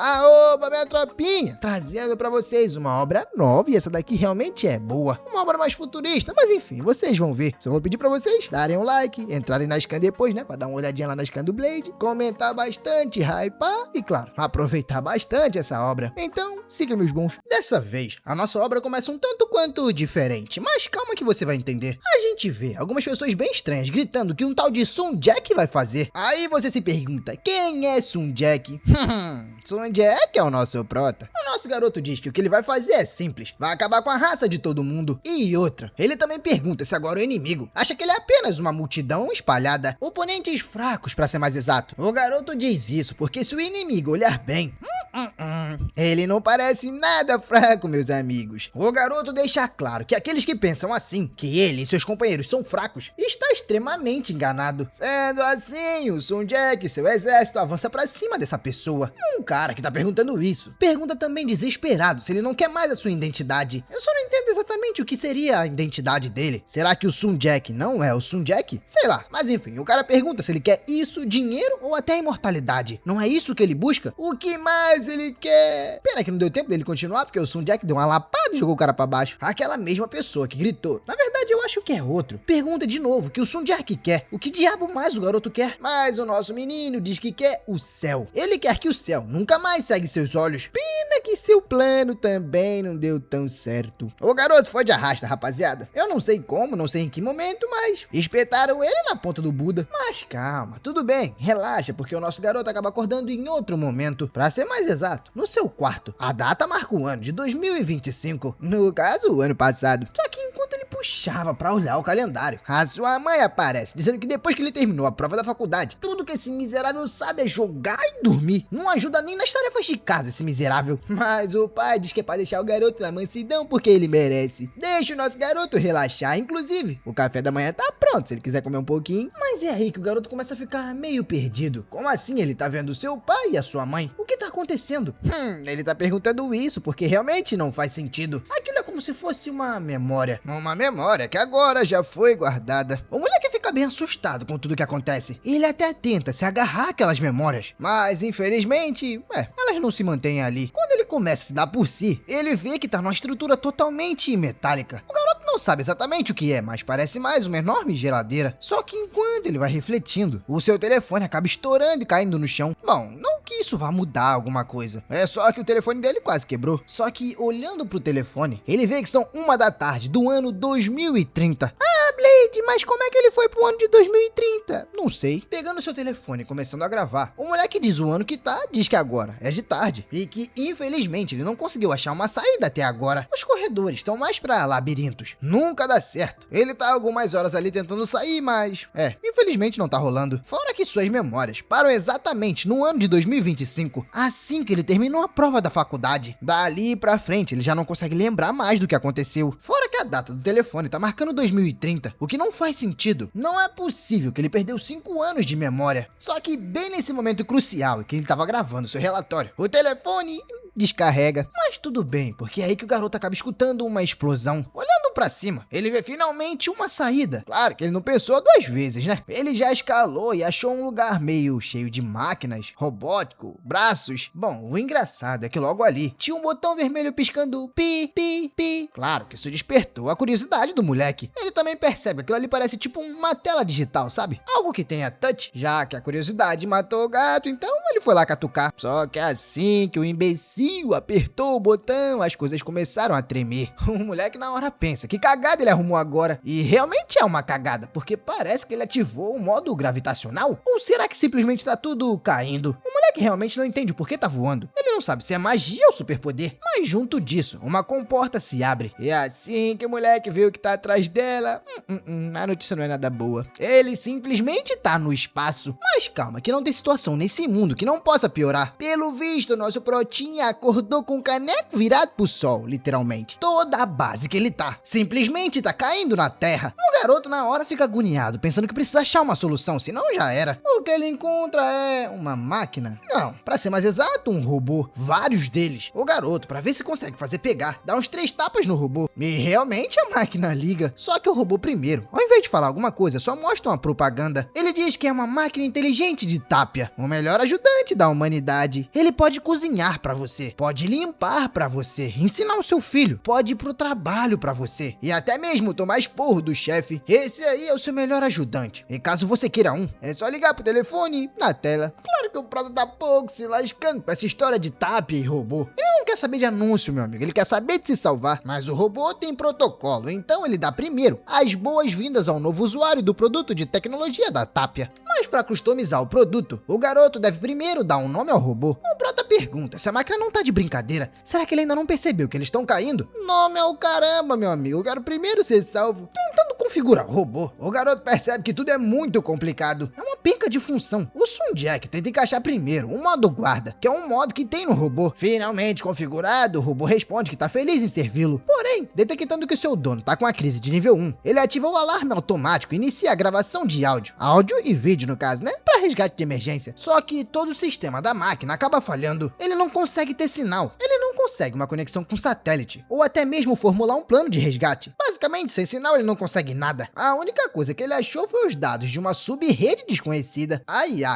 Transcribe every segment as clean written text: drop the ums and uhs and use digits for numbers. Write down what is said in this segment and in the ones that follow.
Aoba, minha tropinha! Trazendo pra vocês uma obra nova e essa daqui realmente é boa. Uma obra mais futurista, mas enfim, vocês vão ver. Só vou pedir pra vocês darem um like, entrarem na scan depois, né? Pra dar uma olhadinha lá na scan do Blade, comentar bastante, hypar e, claro, aproveitar bastante essa obra. Então, siga meus bons. Dessa vez, a nossa obra começa um tanto quanto diferente, mas calma que você vai entender. A gente vê algumas pessoas bem estranhas gritando que um tal de Sun Jack vai fazer. Aí você se pergunta, quem é Sun Jack? Sun Jack é o nosso prota. O nosso garoto diz que o que ele vai fazer é simples, vai acabar com a raça de todo mundo. E outra, ele também pergunta se agora o inimigo acha que ele é apenas uma multidão espalhada, oponentes fracos pra ser mais exato. O garoto diz isso porque se o inimigo olhar bem, ele não parece nada fraco, meus amigos. O garoto deixa claro que aqueles que pensam assim, que ele e seus companheiros são fracos, está extremamente enganado. Sendo assim, o Sun Jack e seu exército avança pra cima dessa pessoa. Um cara que tá perguntando isso, pergunta também desesperado se ele não quer mais a sua identidade. Eu só não entendo exatamente o que seria a identidade dele. Será que o Sun Jack não é o Sun Jack? Sei lá, mas enfim, o cara pergunta se ele quer isso, dinheiro ou até imortalidade. Não é isso que ele busca? O que mais ele quer? Pena que não deu tempo dele continuar, porque o Sun Jack deu uma lapada e jogou o cara pra baixo. Aquela mesma pessoa que gritou. Na verdade, eu acho que é outro. Pergunta de novo o que o Sun Jack quer. O que diabo mais o garoto quer? Mas o nosso menino diz que quer o céu. Ele quer que o céu nunca mais segue seus olhos. Pena que seu plano também não deu tão certo. O garoto foi de arrasta, rapaziada. Eu não sei como, não sei em que momento, mas espetaram ele na ponta do Buda. Mas calma, tudo bem, relaxa, porque o nosso garoto acaba acordando em outro momento. Pra ser mais exato, no seu quarto. A data marca o ano de 2025. No caso, o ano passado. Só que enquanto ele puxava pra olhar o calendário, a sua mãe aparece, dizendo que depois que ele terminou a prova da faculdade, tudo que esse miserável sabe é jogar e dormir. Não ajuda nem nas tarefas de casa, esse miserável. Mas o pai diz que é pra deixar o garoto na mansidão porque ele merece. Deixa o nosso garoto relaxar. Inclusive, o café da manhã tá pronto, se ele quiser comer um pouquinho. Mas é aí que o garoto começa a ficar meio perdido. Como assim ele tá vendo seu pai e a sua mãe? O que tá acontecendo? Ele tá perguntando isso porque realmente não faz sentido. Aquilo é como se fosse uma memória. Uma memória que agora já foi guardada. O moleque fica bem assustado com tudo que acontece. Ele até tenta se agarrar àquelas memórias. Mas, infelizmente, elas não se mantêm ali. Quando ele começa a se dar por si, ele vê que tá numa estrutura totalmente metálica. O garoto não sabe exatamente o que é, mas parece mais uma enorme geladeira. Só que enquanto ele vai refletindo, o seu telefone acaba estourando e caindo no chão. Bom, não que isso vá mudar alguma coisa. É só que o telefone dele quase quebrou. Só que olhando pro telefone, ele vê que são 1 da tarde do ano 2030. Blade, mas como é que ele foi pro ano de 2030? Não sei. Pegando seu telefone e começando a gravar, o moleque diz o ano que tá, diz que agora é de tarde. E que, infelizmente, ele não conseguiu achar uma saída até agora. Os corredores estão mais pra labirintos. Nunca dá certo. Ele tá algumas horas ali tentando sair, mas... infelizmente não tá rolando. Fora que suas memórias param exatamente no ano de 2025, assim que ele terminou a prova da faculdade. Dali pra frente, ele já não consegue lembrar mais do que aconteceu. Fora que a data do telefone tá marcando 2030. O que não faz sentido. Não é possível que ele perdeu 5 anos de memória. Só que bem nesse momento crucial em que ele estava gravando seu relatório, o telefone descarrega. Mas tudo bem, porque é aí que o garoto acaba escutando uma explosão. Olhando pra cima, ele vê finalmente uma saída. Claro que ele não pensou 2 vezes, né? Ele já escalou e achou um lugar meio cheio de máquinas, robótico, braços. Bom, o engraçado é que logo ali tinha um botão vermelho piscando pi, pi, pi. Claro que isso despertou a curiosidade do moleque. Ele também percebe que aquilo ali parece tipo uma tela digital, sabe? Algo que tenha touch, já que a curiosidade matou o gato, então ele foi lá catucar. Só que assim que o imbecil apertou o botão, as coisas começaram a tremer. O moleque na hora pensa, que cagada ele arrumou agora? E realmente é uma cagada, porque parece que ele ativou o modo gravitacional. Ou será que simplesmente tá tudo caindo? O moleque realmente não entende o porquê tá voando. Ele não sabe se é magia ou superpoder. Mas junto disso, uma comporta se abre. E assim que o moleque vê o que tá atrás dela... a notícia não é nada boa. Ele simplesmente tá no espaço. Mas calma, que não tem situação nesse mundo que não possa piorar. Pelo visto, nosso protinha acordou com o caneco virado pro sol, literalmente. Toda a base que ele tá, simplesmente tá caindo na terra. O garoto na hora fica agoniado, pensando que precisa achar uma solução, senão já era. O que ele encontra é uma máquina? Não, pra ser mais exato, um robô. robô, vários deles. O garoto, pra ver se consegue fazer pegar, dá uns 3 tapas no robô. E realmente a máquina liga. Só que o robô primeiro, ao invés de falar alguma coisa, só mostra uma propaganda. Ele diz que é uma máquina inteligente de Tapia, o melhor ajudante da humanidade. Ele pode cozinhar pra você, pode limpar pra você, ensinar o seu filho, pode ir pro trabalho pra você e até mesmo tomar esporro do chefe. Esse aí é o seu melhor ajudante. E caso você queira um, é só ligar pro telefone na tela. Claro que o Prota tá pouco se lascando com essa história de Tapia e robô. Ele não quer saber de anúncio, meu amigo, ele quer saber de se salvar. Mas o robô tem protocolo, então ele dá primeiro as boas-vindas ao novo usuário do produto de tecnologia da Tapia. Mas para customizar o produto, o garoto deve primeiro dar um nome ao robô. O Prota pergunta se a máquina não tá de brincadeira. Será que ele ainda não percebeu que eles estão caindo? Nome ao caramba, meu amigo. Eu quero primeiro ser salvo. Tentando configurar o robô, o garoto percebe que tudo é muito complicado. É uma penca de função. O Sun Jack tenta encaixar primeiro o modo guarda, que é um modo que tem no robô. Finalmente configurado, o robô responde que tá feliz em servi-lo. Porém, detectando que o seu dono tá com a crise de nível 1, ele ativa o alarme automático e inicia a gravação de áudio e vídeo no caso, né? Pra resgate de emergência. Só que todo o sistema da máquina acaba falhando. Ele não consegue ter sinal. Ele não consegue uma conexão com satélite, ou até mesmo formular um plano de resgate. Basicamente, sem sinal ele não consegue nada. A única coisa que ele achou foi os dados de uma sub-rede desconhecida.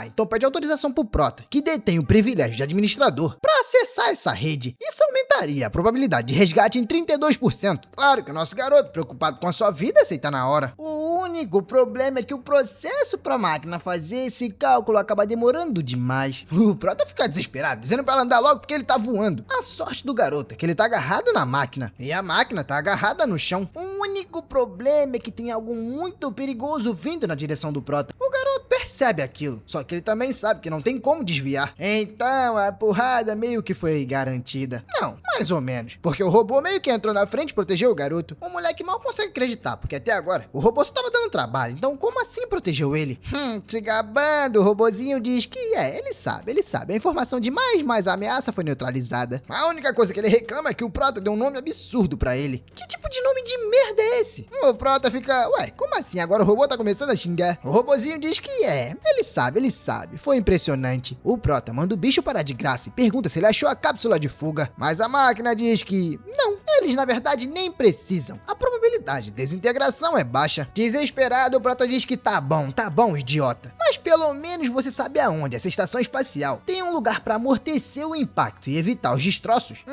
Então pede autorização pro Prota, que detém o privilégio de administrador, pra acessar essa rede. Isso aumentaria a probabilidade de resgate em 32%. Claro que o nosso garoto, preocupado com a sua vida, aceita na hora. O único problema é que o processo pra máquina fazer esse cálculo acaba demorando demais. O Prota fica desesperado, dizendo pra ela andar logo porque ele tá voando. A sorte do garoto é que ele tá agarrado na máquina, e a máquina tá agarrada no chão. O único problema é que tem algo muito perigoso vindo na direção do Prota. O garoto percebe aquilo, só que ele também sabe que não tem como desviar. Então a porrada meio que foi garantida. Não, mais ou menos, porque o robô meio que entrou na frente e protegeu o garoto. O moleque mal consegue acreditar, porque até agora o robô só tava dando trabalho, então como assim protegeu ele? Se gabando, o robozinho diz que ele sabe. A informação demais, mas a ameaça foi neutralizada. A única coisa que ele reclama é que o Prota deu um nome absurdo pra ele. Que tipo de nome de merda é esse? O Prota fica, como assim? Agora o robô tá começando a xingar. O robozinho diz que ele sabe. Foi impressionante. O Prota manda o bicho parar de graça e pergunta se ele achou a cápsula de fuga. Mas a máquina diz que não, eles na verdade nem precisam. A probabilidade de desintegração é baixa. Desesperado, o Prota diz que tá bom, idiota. Mas pelo menos você sabe aonde essa estação espacial tem um lugar pra amortecer o impacto e evitar os destroços?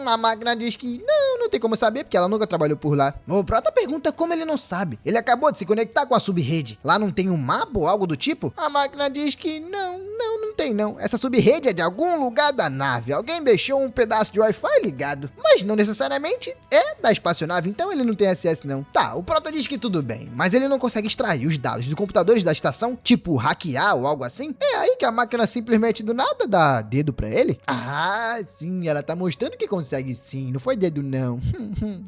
A máquina diz que não tem como saber porque ela nunca trabalhou por lá. O Prota pergunta como ele não sabe. Ele acabou de se conectar com a sub-rede. Lá não tem um mapa ou algo do tipo? A máquina diz que não tem não. Essa sub-rede é de algum lugar da nave. Alguém deixou um pedaço de Wi-Fi ligado. Mas não necessariamente é da espaçonave, então ele não tem acesso não. Tá, o Prota diz que tudo bem, mas ele não consegue extrair os dados dos computadores da estação, tipo hackear ou algo assim. É aí que a máquina simplesmente do nada dá dedo pra ele. Sim, ela tá mostrando que consegue sim, não foi dedo não.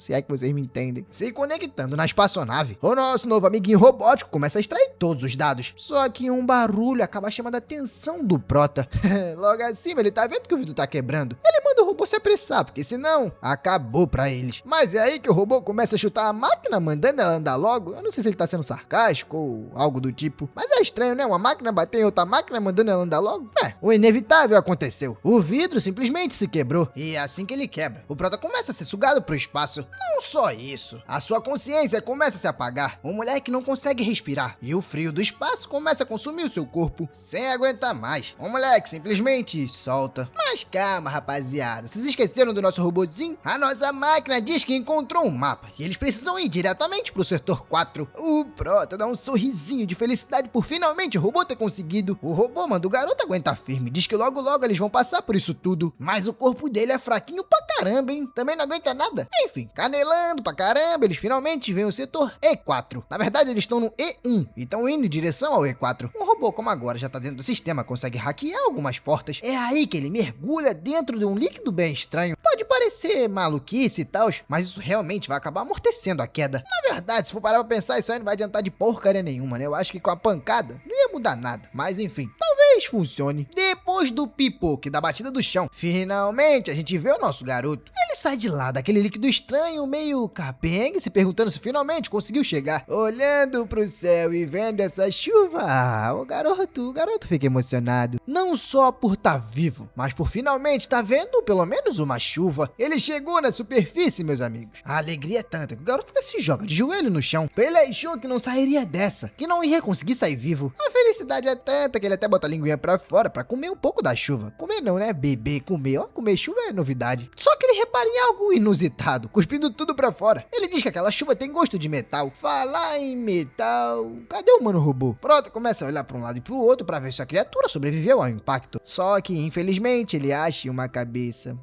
Se é que vocês me entendem. Se conectando na espaçonave, o nosso novo amiguinho robótico começa a extrair todos os dados. Só que um barulho acaba chamando a atenção do Prota. Logo acima, ele tá vendo que o vidro tá quebrando. Ele manda o robô se apressar, porque senão acabou pra eles. Mas é aí que o robô começa a chutar a máquina, mandando ela andar logo. Eu não sei se ele tá sendo sarcástico ou algo do tipo. Mas é estranho, né? Uma máquina bater em outra máquina, mandando ela andar logo. O inevitável aconteceu. O vidro simplesmente se quebrou. E é assim que ele quebra, o Prota começa a ser sugado pro espaço. Não só isso, a sua consciência começa a se apagar. O moleque não consegue respirar. E o frio do espaço começa a consumir o seu corpo, sem aguentar mais. O moleque simplesmente solta. Mas calma, rapaziada. Vocês esqueceram do nosso robozinho? A nossa máquina diz que encontrou um mapa e eles precisam ir diretamente pro setor 4. O Prota dá um sorrisinho de felicidade por finalmente o robô ter conseguido. O robô manda o garoto aguentar firme. Diz que logo eles vão passar por isso tudo. Mas o corpo dele é fraquinho pra caramba, hein? Também não aguenta nada. Enfim, canelando pra caramba, eles finalmente veem o setor E4. Na verdade, eles estão no E1 e estão indo em direção ao E4. Um robô como agora já tá dentro do sistema, consegue hackear algumas portas. É aí que ele mergulha dentro de um líquido bem estranho. Pode parecer maluquice e tal, mas isso realmente vai acabar amortecendo a queda. Na verdade, se for parar pra pensar, isso aí não vai adiantar de porcaria nenhuma, né? Eu acho que com a pancada não ia mudar nada. Mas enfim, talvez talvez funcione. Depois do pipoque da batida do chão, finalmente a gente vê o nosso garoto. Ele sai de lá daquele líquido estranho, meio capenga, se perguntando se finalmente conseguiu chegar. Olhando pro céu e vendo essa chuva, o garoto fica emocionado. Não só por estar vivo, mas por finalmente estar vendo pelo menos uma chuva. Ele chegou na superfície, meus amigos. A alegria é tanta que o garoto até se joga de joelho no chão. Ele achou que não sairia dessa, que não ia conseguir sair vivo. A felicidade é tanta que ele até bota a linguinha pra fora pra comer um pouco da chuva. Comer não, né? Beber, comer. Ó, comer chuva é novidade. Só que ele repara em algo inusitado, cuspindo tudo pra fora. Ele diz que aquela chuva tem gosto de metal. Falar em metal... Cadê o mano robô? Pronto, começa a olhar pra um lado e pro outro pra ver se a criatura sobreviveu ao impacto. Só que, infelizmente, ele acha uma cabeça.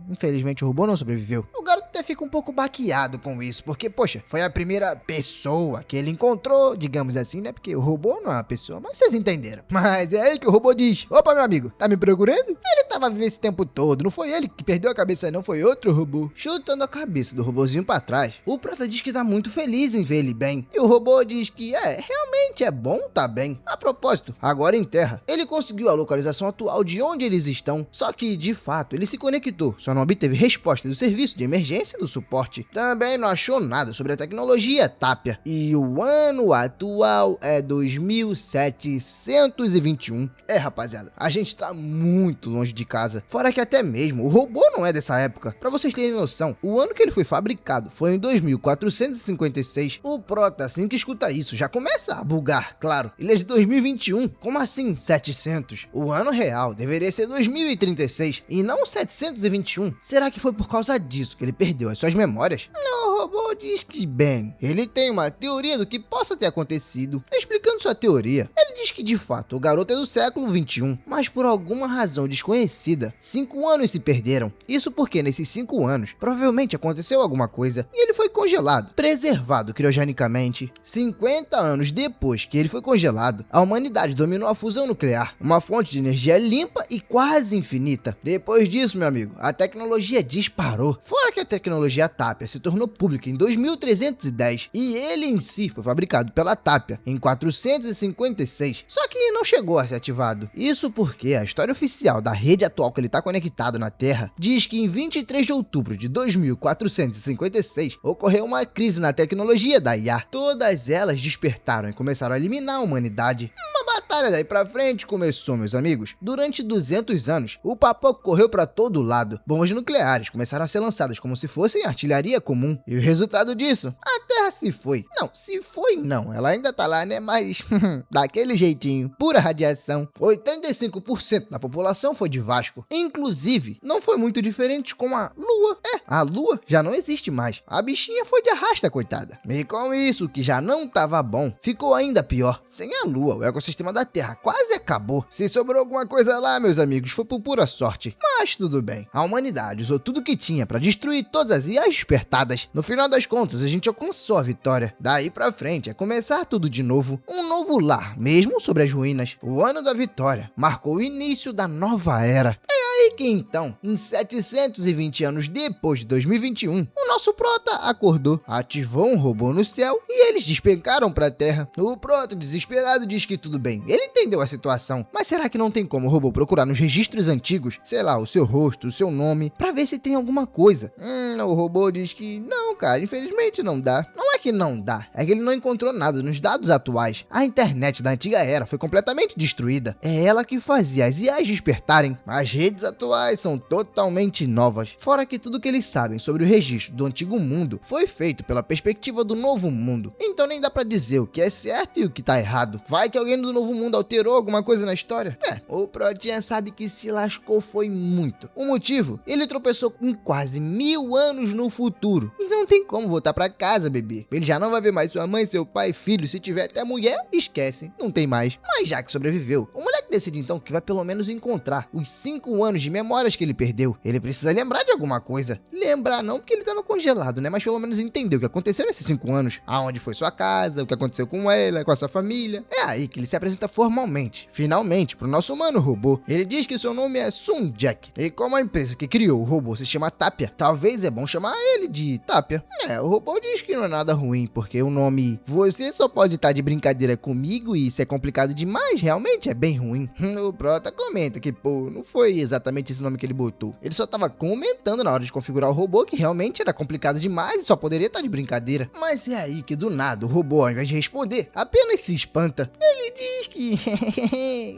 Infelizmente o robô não sobreviveu. O garoto até fica um pouco baqueado com isso, porque, poxa, foi a primeira pessoa que ele encontrou, digamos assim, né? Porque o robô não é uma pessoa, mas vocês entenderam. Mas é aí que o robô diz: opa, meu amigo, tá me procurando? Ele tava vivendo esse tempo todo, não foi ele que perdeu a cabeça não, foi outro robô. Chutando a cabeça do robozinho pra trás, o prota diz que tá muito feliz em ver ele bem. E o robô diz que realmente é bom tá bem. A propósito, agora em terra, ele conseguiu a localização atual de onde eles estão, só que, de fato, ele se conectou, só não obteve resposta do serviço de emergência e do suporte. Também não achou nada sobre a tecnologia Tapia. E o ano atual é 2721. Rapaziada, a gente tá muito longe de casa. Fora que até mesmo o robô não é dessa época. Pra vocês terem noção, o ano que ele foi fabricado foi em 2456. O prota, assim que escuta isso, já começa a bugar, claro. Ele é de 2021. Como assim 700? O ano real deveria ser 2036 e não 721. Será que foi por causa disso que ele perdeu as suas memórias? Não, o robô diz que, bem, ele tem uma teoria do que possa ter acontecido. Explicando sua teoria, ele diz que, de fato, o garoto é do século 21, mas por alguma razão desconhecida, 5 anos se perderam. Isso porque nesses 5 anos, provavelmente aconteceu alguma coisa e ele foi congelado, preservado criogenicamente. 50 anos depois que ele foi congelado, a humanidade dominou a fusão nuclear, uma fonte de energia limpa e quase infinita. Depois disso, meu amigo, a tecnologia disparou. Fora que a tecnologia Tapia se tornou pública em 2310 e ele em si foi fabricado pela Tapia em 456, só que não chegou a ser ativado. Isso porque a história oficial da rede atual que ele está conectado na Terra diz que em 23 de outubro de 2456 ocorreu uma crise na tecnologia da IA. Todas elas despertaram e começaram a eliminar a humanidade. Uma batalha daí pra frente começou, meus amigos. Durante 200 anos, o papoco correu pra todo lado. Bombas nucleares começaram a ser lançadas como se fossem artilharia comum. E o resultado disso? A Terra se foi. Não, se foi não. Ela ainda tá lá, né? Mas daquele jeitinho. Pura radiação. 85% da população foi de Vasco. Inclusive, não foi muito diferente com a Lua. A Lua já não existe mais. A bichinha foi de arrasta, coitada. E com isso, que já não tava bom, ficou ainda pior. Sem a Lua, o ecossistema da Terra quase acabou. Se sobrou alguma coisa lá, meus amigos, foi por pura sorte. Mas tudo bem. A humanidade usou tudo que tinha pra destruir todas as IAs despertadas. No final das contas, a gente alcançou a vitória. Daí pra frente é começar tudo de novo. Um novo lar, mesmo sobre as ruínas. O ano da vitória marcou o início da nova era. E que então, em 720 anos depois de 2021, o nosso prota acordou, ativou um robô no céu e eles despencaram pra terra. O prota, desesperado, diz que tudo bem, ele entendeu a situação, mas será que não tem como o robô procurar nos registros antigos, sei lá, o seu rosto, o seu nome, pra ver se tem alguma coisa? O robô diz que não, cara, infelizmente não dá. Não é que não dá, é que ele não encontrou nada nos dados atuais. A internet da antiga era foi completamente destruída. É ela que fazia as IAs despertarem. As redes atuais são totalmente novas. Fora que tudo que eles sabem sobre o registro do antigo mundo foi feito pela perspectiva do novo mundo. Então nem dá pra dizer o que é certo e o que tá errado. Vai que alguém do novo mundo alterou alguma coisa na história? O Protinha sabe que se lascou foi muito. O motivo? Ele tropeçou em quase 1000 anos no futuro. E não tem como voltar pra casa, bebê. Ele já não vai ver mais sua mãe, seu pai, filho. Se tiver até mulher, esquece. Não tem mais. Mas já que sobreviveu, o moleque decide então que vai pelo menos encontrar os 5 anos anos de memórias que ele perdeu. Ele precisa lembrar de alguma coisa. Lembrar não porque ele estava congelado, né? Mas pelo menos entender o que aconteceu nesses 5 anos. Aonde foi sua casa, o que aconteceu com ela, com a sua família. É aí que ele se apresenta formalmente, finalmente, pro nosso humano robô. Ele diz que seu nome é Sun Jack. E como a empresa que criou o robô se chama Tapia, talvez é bom chamar ele de Tapia. O robô diz que não é nada ruim, porque o nome "você só pode estar de brincadeira comigo e isso é complicado demais" realmente é bem ruim. O Prota comenta que, pô, não foi exatamente esse nome que ele botou. Ele só tava comentando na hora de configurar o robô que realmente era complicado demais e só poderia estar de brincadeira. Mas é aí que do nada o robô, ao invés de responder, apenas se espanta. Ele diz que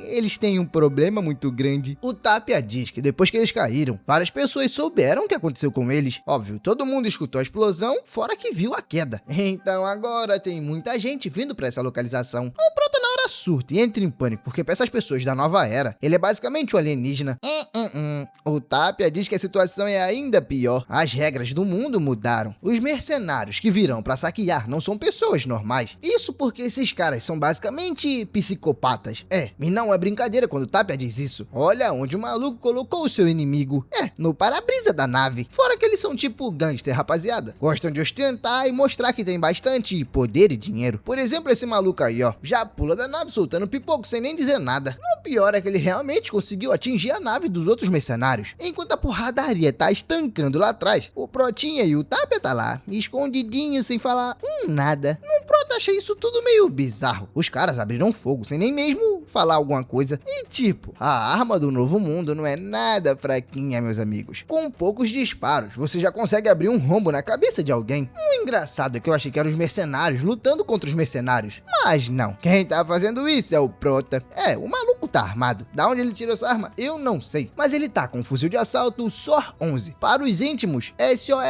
eles têm um problema muito grande. O Tapia diz que depois que eles caíram, várias pessoas souberam o que aconteceu com eles. Óbvio, todo mundo escutou a explosão, fora que viu a queda. Então agora tem muita gente vindo pra essa localização. O Prota na hora surta e entra em pânico, porque pra essas pessoas da nova era, ele é basicamente um alienígena. O Tapia diz que a situação é ainda pior. As regras do mundo mudaram. Os mercenários que virão pra saquear não são pessoas normais. Isso porque esses caras são basicamente psicopatas. E não é brincadeira quando o Tapia diz isso. Olha onde o maluco colocou o seu inimigo. No para-brisa da nave. Fora que eles são tipo gangster, rapaziada. Gostam de ostentar e mostrar que tem bastante poder e dinheiro. Por exemplo, esse maluco aí, ó, já pula da nave soltando pipoco sem nem dizer nada. O pior é que ele realmente conseguiu atingir a nave dos outros mercenários. Enquanto a porradaria tá estancando lá atrás, o Protinha e o Tapia tá lá, escondidinho, sem falar nada. No Prota achei isso tudo meio bizarro. Os caras abriram fogo sem nem mesmo falar alguma coisa. E tipo, a arma do novo mundo não é nada fraquinha, meus amigos. Com poucos disparos, você já consegue abrir um rombo na cabeça de alguém. O engraçado é que eu achei que eram os mercenários lutando contra os mercenários. Mas não, quem tá fazendo isso é o Prota. O maluco tá armado. Da onde ele tirou essa arma, eu não sei. Mas ele tá com um fuzil de assalto SOR 11. Para os íntimos, SOR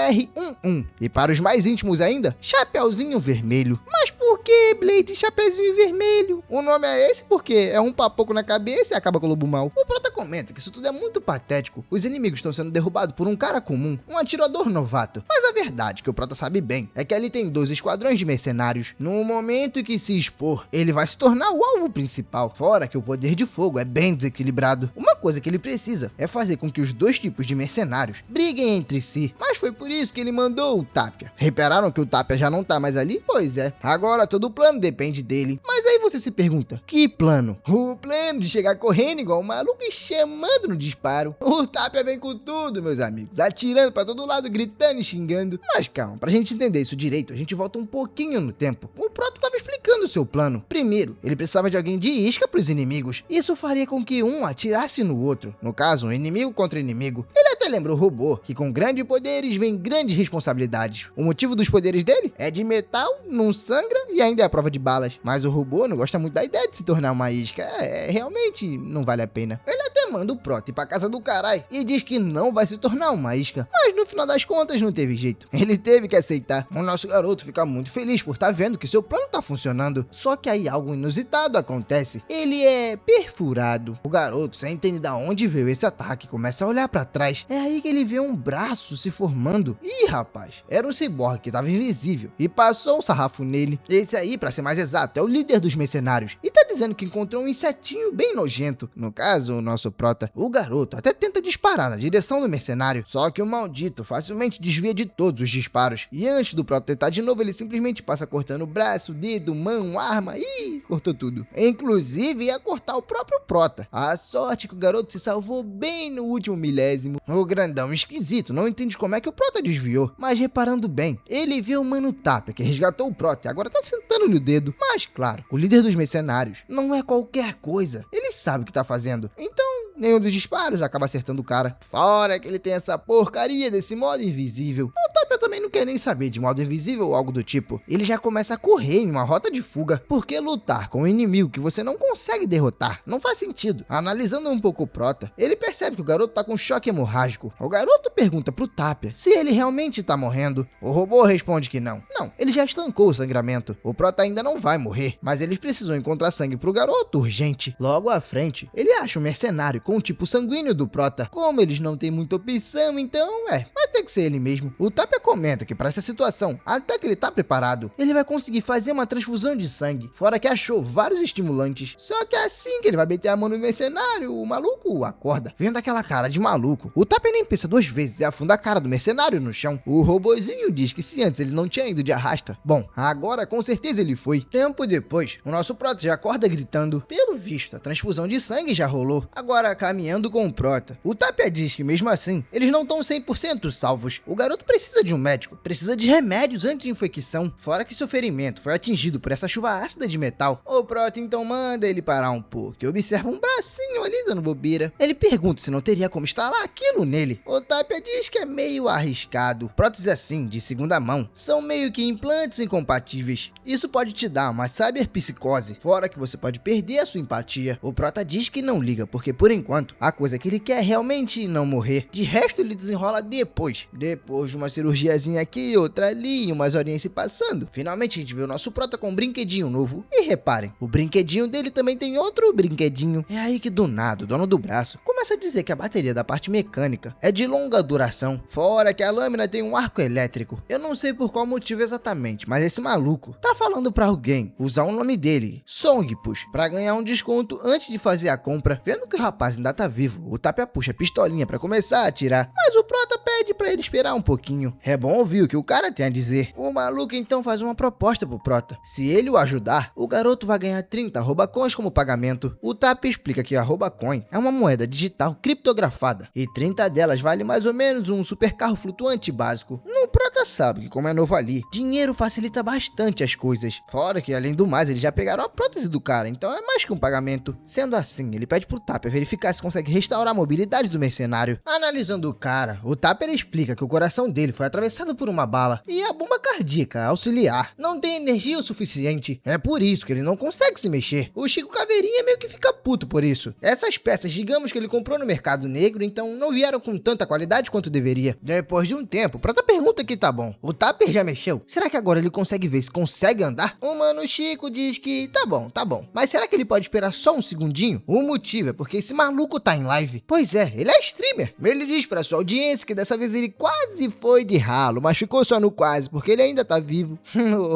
11. E para os mais íntimos ainda, Chapeuzinho Vermelho. Mas por que Blade Chapeuzinho Vermelho? O nome é esse porque é um papoco na cabeça e acaba com o lobo mau. O Prota comenta que isso tudo é muito patético. Os inimigos estão sendo derrubados por um cara comum, um atirador novato. Mas a verdade, que o Prota sabe bem, é que ali tem 2 esquadrões de mercenários. No momento em que se expor, ele vai se tornar o alvo principal. Fora que o poder de fogo é bem desequilibrado. Uma coisa que ele precisa é fazer com que os 2 tipos de mercenários briguem entre si. Mas foi por isso que ele mandou o Tapia. Repararam que o Tapia já não tá mais ali? Pois é. Agora todo o plano depende dele. Mas aí você se pergunta, que plano? O plano de chegar correndo igual um maluco e chamando no disparo. O Tapia vem com tudo, meus amigos, atirando pra todo lado, gritando e xingando. Mas calma, pra gente entender isso direito, a gente volta um pouquinho no tempo. O Prota tava explicando o seu plano. Primeiro, ele precisava de alguém de isca pros inimigos. Isso faria com que um atirasse no outro. No caso, um inimigo contra inimigo. Ele até lembrou o robô, que com grandes poderes vem grandes responsabilidades. O motivo dos poderes dele é de metal, não sangra e ainda é a prova de balas. Mas o robô não gosta muito da ideia de se tornar uma isca. Realmente não vale a pena. Ele até manda o Prota ir pra casa do caralho e diz que não vai se tornar uma isca. Mas no final das contas não teve jeito. Ele teve que aceitar. O nosso garoto fica muito feliz por estar vendo que seu plano tá funcionando. Só que aí algo inusitado acontece. Ele é perfurado. O garoto, sem entender de onde veio esse ataque, começa a olhar pra trás. É aí que ele vê um braço se formando. Ih, rapaz, era um ciborgue que tava invisível e passou um sarrafo nele. Esse aí, pra ser mais exato, é o líder dos mercenários e tá dizendo que encontrou um insetinho bem nojento. No caso, o nosso Prota. O garoto até tenta disparar na direção do mercenário, só que o maldito facilmente desvia de todos os disparos. E antes do Prota tentar de novo, ele simplesmente passa cortando o braço, dedo, mão, arma e cortou tudo. Inclusive ia cortar o próprio Prota. A sorte que o garoto se salvou bem no último milésimo. O grandão esquisito não entende como é que o Prota desviou, mas reparando bem, ele vê o Mano Tapia, que resgatou o Prota e agora tá sentando-lhe o dedo. Mas claro, o líder dos mercenários não é qualquer coisa. Ele sabe o que tá fazendo. Então, nenhum dos disparos acaba acertando o cara. Fora que ele tem essa porcaria desse modo invisível. O Tapia também não quer nem saber de modo invisível ou algo do tipo. Ele já começa a correr em uma rota de fuga, porque lutar com um inimigo que você não consegue derrotar não faz sentido. Analisando um pouco o Prota, ele percebe que o garoto tá com choque hemorrágico. O garoto pergunta pro Tapia se ele realmente tá morrendo. O robô responde que não. Não, ele já estancou o sangramento. O Prota ainda não vai morrer, mas eles precisam encontrar sangue pro garoto urgente. Logo à frente, ele acha um mercenário com o tipo sanguíneo do Prota. Como eles não têm muita opção, então vai ter que ser ele mesmo. O Tapia Tapia comenta que para essa situação, até que ele tá preparado, ele vai conseguir fazer uma transfusão de sangue, fora que achou vários estimulantes. Só que assim que ele vai meter a mão no mercenário, o maluco acorda. Vendo aquela cara de maluco, o Tapia nem pensa 2 vezes e afunda a cara do mercenário no chão. O robozinho diz que se antes ele não tinha ido de arrasta, bom, agora com certeza ele foi. Tempo depois, o nosso Prota já acorda gritando. Pelo visto, a transfusão de sangue já rolou. Agora caminhando com o Prota, o Tapia diz que mesmo assim, eles não estão 100% salvos. O garoto precisa de um médico, precisa de remédios anti-infecção, fora que seu ferimento foi atingido por essa chuva ácida de metal. O Prota então manda ele parar um pouco e observa um bracinho ali dando bobeira. Ele pergunta se não teria como instalar aquilo nele. O Tapia diz que é meio arriscado. Próteses assim, de segunda mão, são meio que implantes incompatíveis. Isso pode te dar uma cyberpsicose, fora que você pode perder a sua empatia. O Prota diz que não liga, porque por enquanto, a coisa que ele quer é realmente não morrer. De resto, ele desenrola depois de uma cirurgiazinha aqui, outra ali, umas horinhas se passando. Finalmente a gente vê o nosso Prota com um brinquedinho novo. E reparem, o brinquedinho dele também tem outro brinquedinho. É aí que do nada, o dono do braço começa a dizer que a bateria da parte mecânica é de longa duração, fora que a lâmina tem um arco elétrico. Eu não sei por qual motivo exatamente, mas esse maluco tá falando pra alguém usar o nome dele, Songpush, pra ganhar um desconto antes de fazer a compra. Vendo que o rapaz ainda tá vivo, o Tapia puxa a pistolinha pra começar a atirar, mas o Prota pede pra ele esperar um pouquinho. É bom ouvir o que o cara tem a dizer. O maluco então faz uma proposta pro Prota. Se ele o ajudar, o garoto vai ganhar 30 Robacoins como pagamento. O Tapia explica que a Robacoin é uma moeda digital criptografada e 30 delas vale mais ou menos um super carro flutuante básico. O Prota sabe que como é novo ali, dinheiro facilita bastante as coisas. Fora que além do mais, eles já pegaram a prótese do cara, então é mais que um pagamento. Sendo assim, ele pede pro Tapia verificar se consegue restaurar a mobilidade do mercenário. Analisando o cara, o Tapia explica que o coração dele foi atravessado por uma bala e a bomba cardíaca auxiliar não tem energia o suficiente. É por isso que ele não consegue se mexer. O Chico Caveirinha meio que fica puto por isso. Essas peças, digamos que ele comprou no mercado negro, então não vieram com tanta qualidade quanto deveria. Depois de um tempo, o Prota pergunta que tá bom. O Tapia já mexeu? Será que agora ele consegue ver se consegue andar? O mano Chico diz que tá bom. Mas será que ele pode esperar só um segundinho? O motivo é porque esse maluco tá em live. Pois é, ele é streamer. Ele diz pra sua audiência que dessa vez ele quase foi de ralo, mas ficou só no quase, porque ele ainda tá vivo.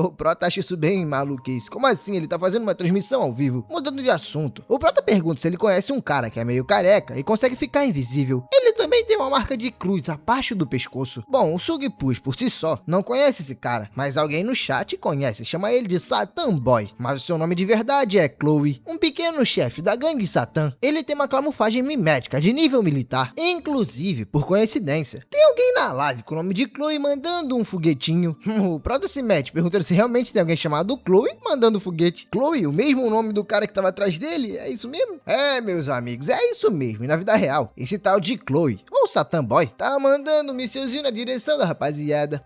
O Prota acha isso bem maluquice. Como assim? Ele tá fazendo uma transmissão ao vivo? Mudando de assunto, o Prota pergunta se ele conhece um cara que é meio careca e consegue ficar invisível. Ele também tem uma marca de cruz abaixo do pescoço. Bom, o Sugpush por si só não conhece esse cara, mas alguém no chat conhece, chama ele de Satan Boy, mas o seu nome de verdade é Chloe, um pequeno chefe da gangue Satan. Ele tem uma camuflagem mimética de nível militar. Inclusive, por coincidência, tem alguém na live com o nome de Chloe mandando um foguetinho. O Prota se mete perguntando se realmente tem alguém chamado Chloe mandando foguete. Chloe, o mesmo nome do cara que tava atrás dele? É isso mesmo? É, meus amigos, é isso mesmo. E na vida real, esse tal de Chloe, ou Satan Boy, tá mandando um missilzinho na direção da rapaziada.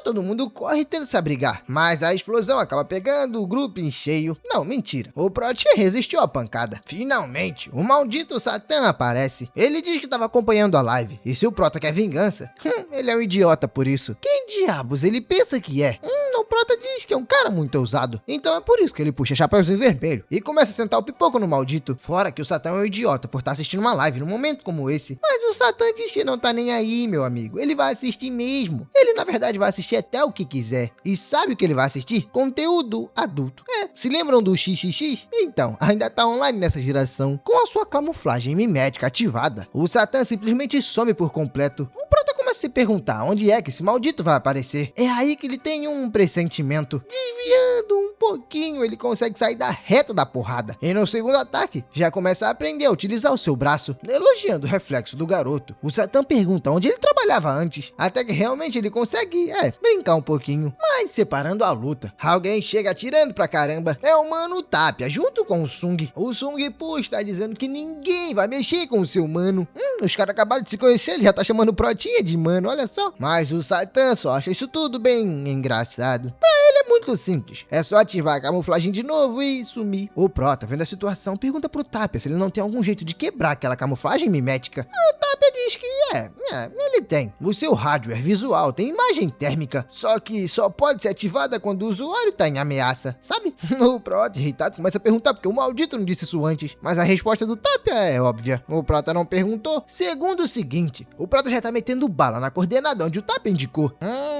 Todo mundo corre e tenta se abrigar, mas a explosão acaba pegando o grupo em cheio. Não, mentira, o Prota resistiu à pancada. Finalmente, o maldito Satan aparece. Ele diz que estava acompanhando a live, e se o Prota quer vingança, ele é um idiota por isso. Quem diabos ele pensa que é? O Prota diz que é um cara muito ousado, então é por isso que ele puxa Chapeuzinho Vermelho e começa a sentar o pipoco no maldito. Fora que o Satan é um idiota por estar assistindo uma live num momento como esse. Mas o Satan diz que não tá nem aí, meu amigo. Ele vai assistir mesmo. Ele na verdade vai assistir até o que quiser. E sabe o que ele vai assistir? Conteúdo adulto. Se lembram do XXX? Então, ainda tá online nessa geração, com a sua camuflagem mimética ativada. O Satan simplesmente some por completo. O Prota começa a se perguntar onde é que esse maldito vai aparecer. É aí que ele tem um pressentimento. Desviando um pouquinho, ele consegue sair da reta da porrada. E no segundo ataque, já começa a aprender a utilizar o seu braço, elogiando o reflexo do garoto. O Satan pergunta onde ele trabalhava antes, até que realmente ele consegue, brincar um pouquinho. Mas separando a luta, alguém chega atirando pra caramba. É o mano Tapia, junto com o Sung. O Sungpush tá dizendo que ninguém vai mexer com o seu mano. Os caras acabaram de se conhecer, ele já tá chamando o Protinha de mano, olha só. Mas o Satan só acha isso tudo bem engraçado. Pra ele é muito simples, é só ativar a camuflagem de novo e sumir. O Prota, vendo a situação, pergunta pro Tapia se ele não tem algum jeito de quebrar aquela camuflagem mimética. O Tapia diz que ele ele tem. O seu hardware visual tem imagem térmica, só que só pode ser ativada quando o usuário tá em ameaça, sabe? O Prota, irritado, começa a perguntar porque o maldito não disse isso antes, mas a resposta do Tapia é óbvia. O Prota não perguntou. Segundo o seguinte, o Prota já tá metendo bala na coordenada onde o Tapia indicou.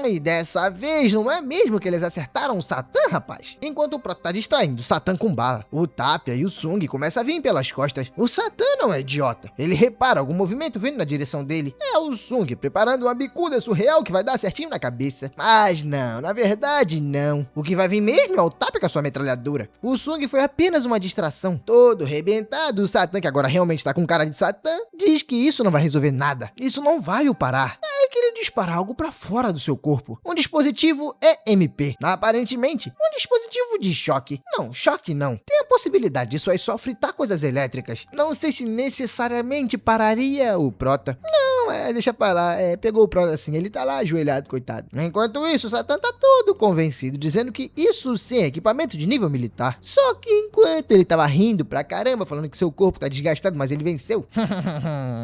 E dessa vez não é mesmo que eles acertaram o Satã, rapaz? Enquanto o Prota tá distraindo o Satã com bala, o Tapia e o Sung começam a vir pelas costas. O Satã não é idiota. Ele repara algum movimento vindo na direção dele. É o Sung preparando uma bicuda surreal que vai dar certinho na cabeça. Mas não, na verdade não. O que vai vir mesmo é o Tapia com a sua metralhadora. O Sung foi apenas uma distração. Todo arrebentado, o Satã, que agora realmente tá com cara de Satã, diz que isso não vai resolver nada. Isso não vai o parar. É que ele dispara algo pra fora do seu corpo. Um dispositivo EMP. Aparentemente, um dispositivo de choque. Não, choque não. Tem a possibilidade disso aí só fritar coisas elétricas. Não sei se necessariamente pararia o Prota. Não, deixa pra lá. Pegou o Prota assim, ele tá lá ajoelhado, coitado. Enquanto isso, o Satã tá todo convencido, dizendo que isso sim é equipamento de nível militar. Só que enquanto ele tava rindo pra caramba, falando que seu corpo tá desgastado, mas ele venceu,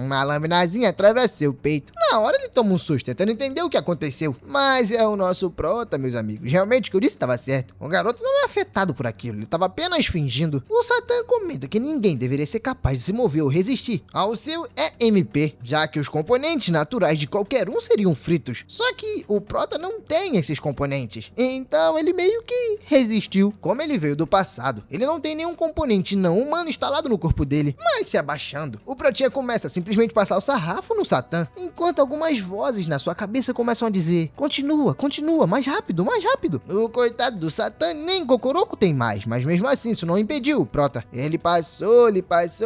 uma laminazinha atravessa seu peito. Na hora ele toma um susto, tentando entender o que aconteceu. Mas é o nosso Prota, meus amigos. Realmente o que eu disse estava certo. O garoto não é afetado por aquilo, ele tava apenas fingindo. O Satã comenta que ninguém deveria ser capaz de se mover ou resistir ao seu EMP, já que os componentes naturais de qualquer um seriam fritos. Só que o Prota não tem esses componentes, então ele meio que resistiu. Como ele veio do passado, ele não tem nenhum componente não humano instalado no corpo dele. Mas se abaixando, o Protinha começa a simplesmente passar o sarrafo no Satã, enquanto algumas vozes na sua cabeça começam a dizer: continua, continua, mais rápido, mais rápido. O coitado do Satã nem cocoroco tem mais, mas mesmo assim isso não impediu o Prota. Ele passou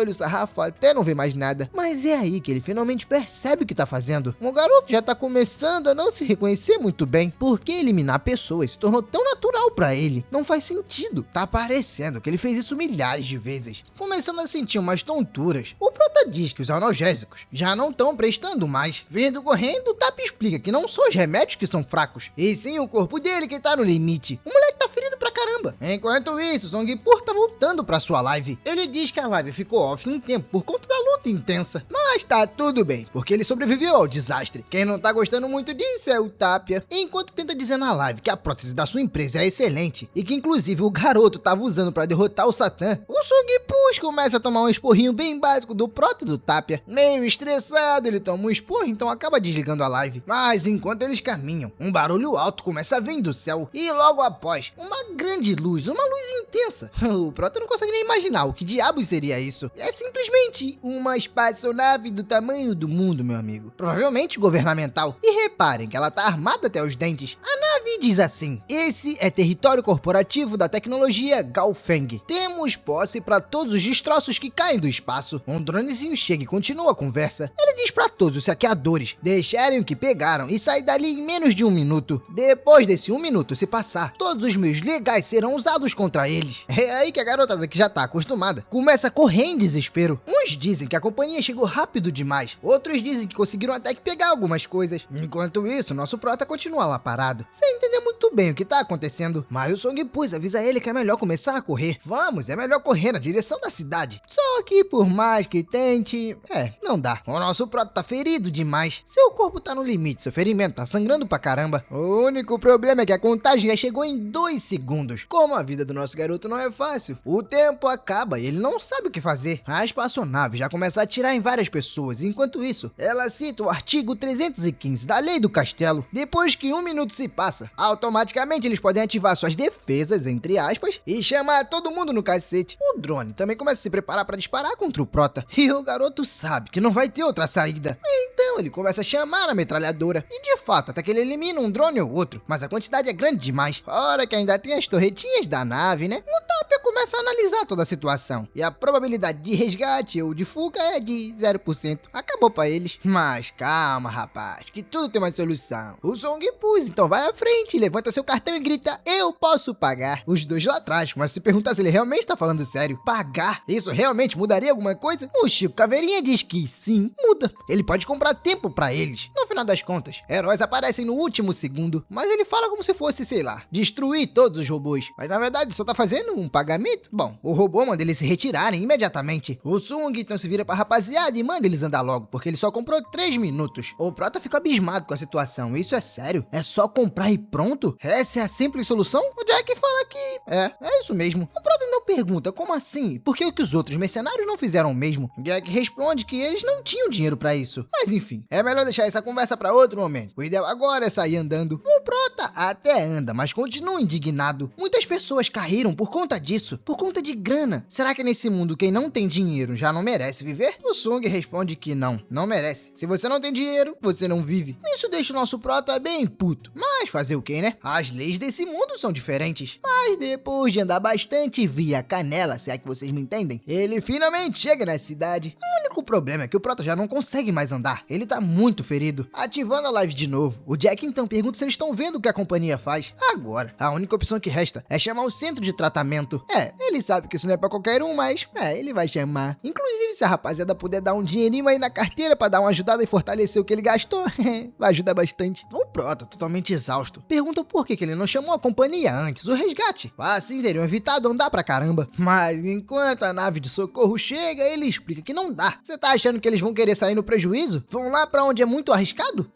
o sarrafo até não ver mais nada. Mas é aí que ele finalmente percebe o que tá fazendo. O garoto já tá começando a não se reconhecer muito bem, porque eliminar pessoas se tornou tão natural pra ele. Não faz sentido. Tá parecendo que ele fez isso milhares de vezes. Começando a sentir umas tonturas, o Prota diz que os analgésicos já não estão prestando mais. Vindo correndo, o Tapia explica que não são os remédios que são fracos, e sim o corpo dele que tá no limite. O moleque tá ferido pra caramba. Enquanto isso, Songpur tá voltando pra sua live. Ele diz que a live ficou off um tempo por conta da luta intensa, mas tá tudo bem, porque ele sobreviveu ao desastre. Quem não tá gostando muito disso é o Tapia. Enquanto tenta dizer na live que a prótese da sua empresa é excelente, e que inclusive o garoto tava usando pra derrotar o Satã, o Songpur começa a tomar um esporrinho bem básico do Prota e do Tapia. Meio estressado, ele toma um esporro, então acaba desligando a live. Mas enquanto eles caminham, um barulho alto começa a vir do céu, e logo após, uma grande luz, uma luz intensa. O Prota não consegue nem imaginar o que diabos seria isso. É simplesmente uma espaçonave do tamanho do mundo, meu amigo. Provavelmente governamental. E reparem que ela tá armada até os dentes. A nave diz assim: esse é território corporativo da tecnologia Gaofeng. Temos posse para todos os destroços que caem do espaço. Um dronezinho chega e continua a conversa. Ele diz para todos os saqueadores deixarem o que pegaram e sair dali em menos de 1 minuto. Depois desse 1 minuto se passar, todos os meios legais serão usados contra eles. É aí que a garotada, que já tá acostumada, começa a correr em desespero. Uns dizem que a companhia chegou rápido demais, outros dizem que conseguiram até que pegar algumas coisas. Enquanto isso, nosso Prota continua lá parado, sem entender muito bem o que tá acontecendo. Mas o Songpur avisa ele que é melhor começar a correr. Vamos, é melhor correr na direção da cidade. Só que por mais que tente, não dá. O nosso Prota tá ferido demais. Seu corpo tá no limite, seu ferimento tá sangrando pra caramba. O único problema é que a contagem já chegou em 2 segundos. Como a vida do nosso garoto não é fácil, o tempo acaba e ele não sabe o que fazer. A espaçonave já começa a atirar em várias pessoas. Enquanto isso, ela cita o artigo 315 da Lei do Castelo. Depois que 1 minuto se passa, automaticamente eles podem ativar suas defesas, entre aspas, e chamar todo mundo no cacete. O drone também começa a se preparar para disparar contra o Prota. E o garoto sabe que não vai ter outra saída. Então ele começa a chamar a metralhadora. E de fato, até que ele elimina um drone ou outro. Mas a quantidade é grande demais. Fora que ainda tem as torretinhas da nave, né? O Tapia começa a analisar toda a situação. E a probabilidade de resgate ou de fuga é de 0%. Acabou pra eles. Mas calma, rapaz, que tudo tem uma solução. O Songpur então vai à frente finalmente levanta seu cartão e grita: eu posso pagar. Os dois lá atrás, mas se perguntar se ele realmente tá falando sério, pagar? Isso realmente mudaria alguma coisa? O Chico Caveirinha diz que sim, muda. Ele pode comprar tempo pra eles. No final das contas, heróis aparecem no último segundo, mas ele fala como se fosse, sei lá, destruir todos os robôs. Mas na verdade só tá fazendo um pagamento. Bom, o robô manda eles se retirarem imediatamente. O Sung então se vira pra rapaziada e manda eles andar logo, porque ele só comprou 3 minutos. O Prota fica abismado com a situação. Isso é sério? É só comprar e pronto? Essa é a simples solução? O Jack fala que é isso mesmo. O Prota então pergunta como assim? Por que os outros mercenários não fizeram o mesmo? O Jack responde que eles não tinham dinheiro pra isso. Mas enfim, é melhor deixar essa conversa pra outro momento. O ideal agora é sair andando. O Prota até anda, mas continua indignado. Muitas pessoas caíram por conta disso, por conta de grana. Será que nesse mundo quem não tem dinheiro já não merece viver? O Sung responde que não merece. Se você não tem dinheiro, você não vive. Isso deixa o nosso Prota bem puto. Mas fazer o quê, né? As leis desse mundo são diferentes. Mas depois de andar bastante via Canela, se é que vocês me entendem, ele finalmente chega na cidade. O único problema é que o Prota já não consegue mais andar. Ele tá muito ferido. Ativando a live de novo, o Jack então pergunta se eles estão vendo o que a companhia faz. Agora, a única opção que resta é chamar o centro de tratamento. Ele sabe que isso não é pra qualquer um, mas ele vai chamar. Inclusive, se a rapaziada puder dar um dinheirinho aí na carteira pra dar uma ajudada e fortalecer o que ele gastou, vai ajudar bastante. O Prota, totalmente exausto, pergunta por que ele não chamou a companhia antes, o resgate. Assim teriam evitado andar pra caramba. Mas enquanto a nave de socorro chega, ele explica que não dá. Você tá achando que eles vão querer sair no prejuízo? Vão lá pra onde é muito arriscado?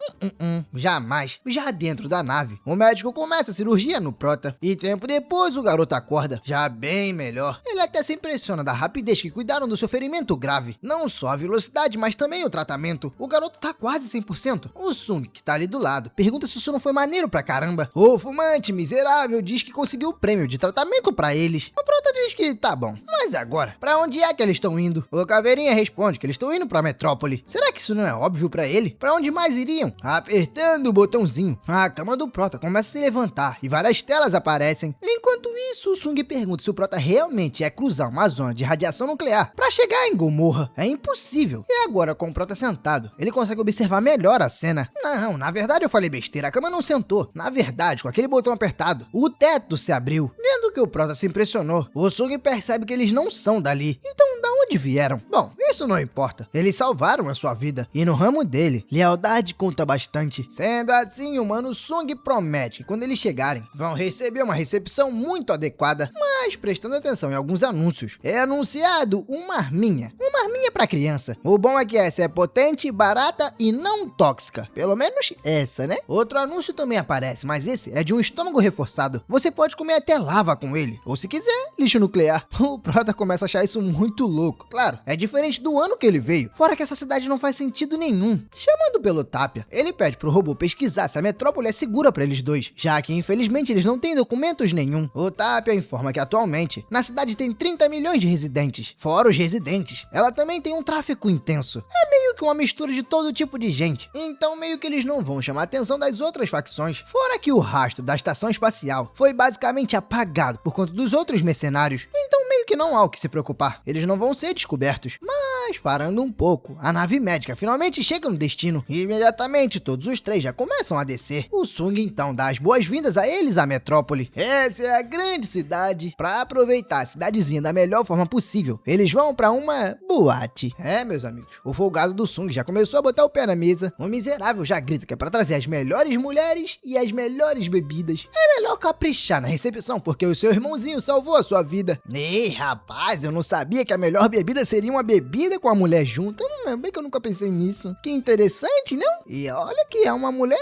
Jamais. Já dentro da nave, o médico começa a cirurgia no Prota. E tempo depois, o garoto acorda, já bem melhor. Ele até se impressiona da rapidez que cuidaram do seu ferimento grave. Não só a velocidade, mas também o tratamento. O garoto tá quase 100%. O Sung, que tá ali do lado, pergunta se isso não foi maneiro pra caramba. O fumante miserável diz que conseguiu o prêmio de tratamento pra eles. O Prota diz que tá bom. Mas agora, pra onde é que eles estão indo? O Caveirinha responde que eles estão indo pra Metrópole. Será que isso não é óbvio pra ele? Pra onde mais iriam? Apertando o botãozinho, a cama do Prota começa a se levantar e várias telas aparecem. Enquanto isso, o Sung pergunta se o Prota realmente é cruzar uma zona de radiação nuclear pra chegar em Gomorra. É impossível. E agora, com o Prota sentado, ele consegue observar melhor a cena. Não, na verdade eu falei besteira, a cama não sentou. Na verdade, com aquele botão apertado, o teto se abriu. Vendo que o Prota se impressionou, o Sung percebe que eles não são dali. Então, da onde vieram? Bom, isso não importa. Eles salvaram a sua vida. E no ramo dele, lealdade conta bastante. Sendo assim, o Mano Sung promete que quando eles chegarem, vão receber uma recepção muito adequada. Mas prestando atenção em alguns anúncios, é anunciado uma arminha. Uma arminha pra criança. O bom é que essa é potente, barata e não tóxica. Pelo menos essa, né? Outro anúncio também aparece, mas esse é de um estômago reforçado. Você pode comer até lava com ele. Ou se quiser, lixo nuclear. O Prota começa a achar isso muito louco. Claro, é diferente do ano que ele veio. Fora que essa cidade não faz sentido nenhum. Chamando pelo Tapia, ele pede pro robô pesquisar se a metrópole é segura pra eles dois, já que infelizmente eles não têm documentos nenhum. O Tapia informa que atualmente, na cidade tem 30 milhões de residentes. Fora os residentes, ela também tem um tráfico intenso. É meio que uma mistura de todo tipo de gente. Então meio que eles não vão chamar a atenção das outras facções. Fora que o rastro da estação espacial foi basicamente apagado por conta dos outros mercenários. Então meio que não há o que se preocupar. Eles não vão ser descobertos. Mas parando um pouco, a nave médica finalmente chega no destino. E imediatamente todos os três já começam a descer. O Sung então dá as boas-vindas a eles à metrópole. Essa é a grande cidade. Pra aproveitar a cidadezinha da melhor forma possível, eles vão pra uma boate. Meus amigos, o folgado do Sung já começou a botar o pé na mesa. O miserável já grita que é pra trazer as melhores mulheres e as melhores bebidas. É melhor caprichar na recepção, porque o seu irmãozinho salvou a sua vida. Ei, rapaz, eu não sabia que a melhor bebida seria uma bebida com a mulher junta. Bem que eu nunca pensei nisso. Que interessante, não? E olha que é uma mulher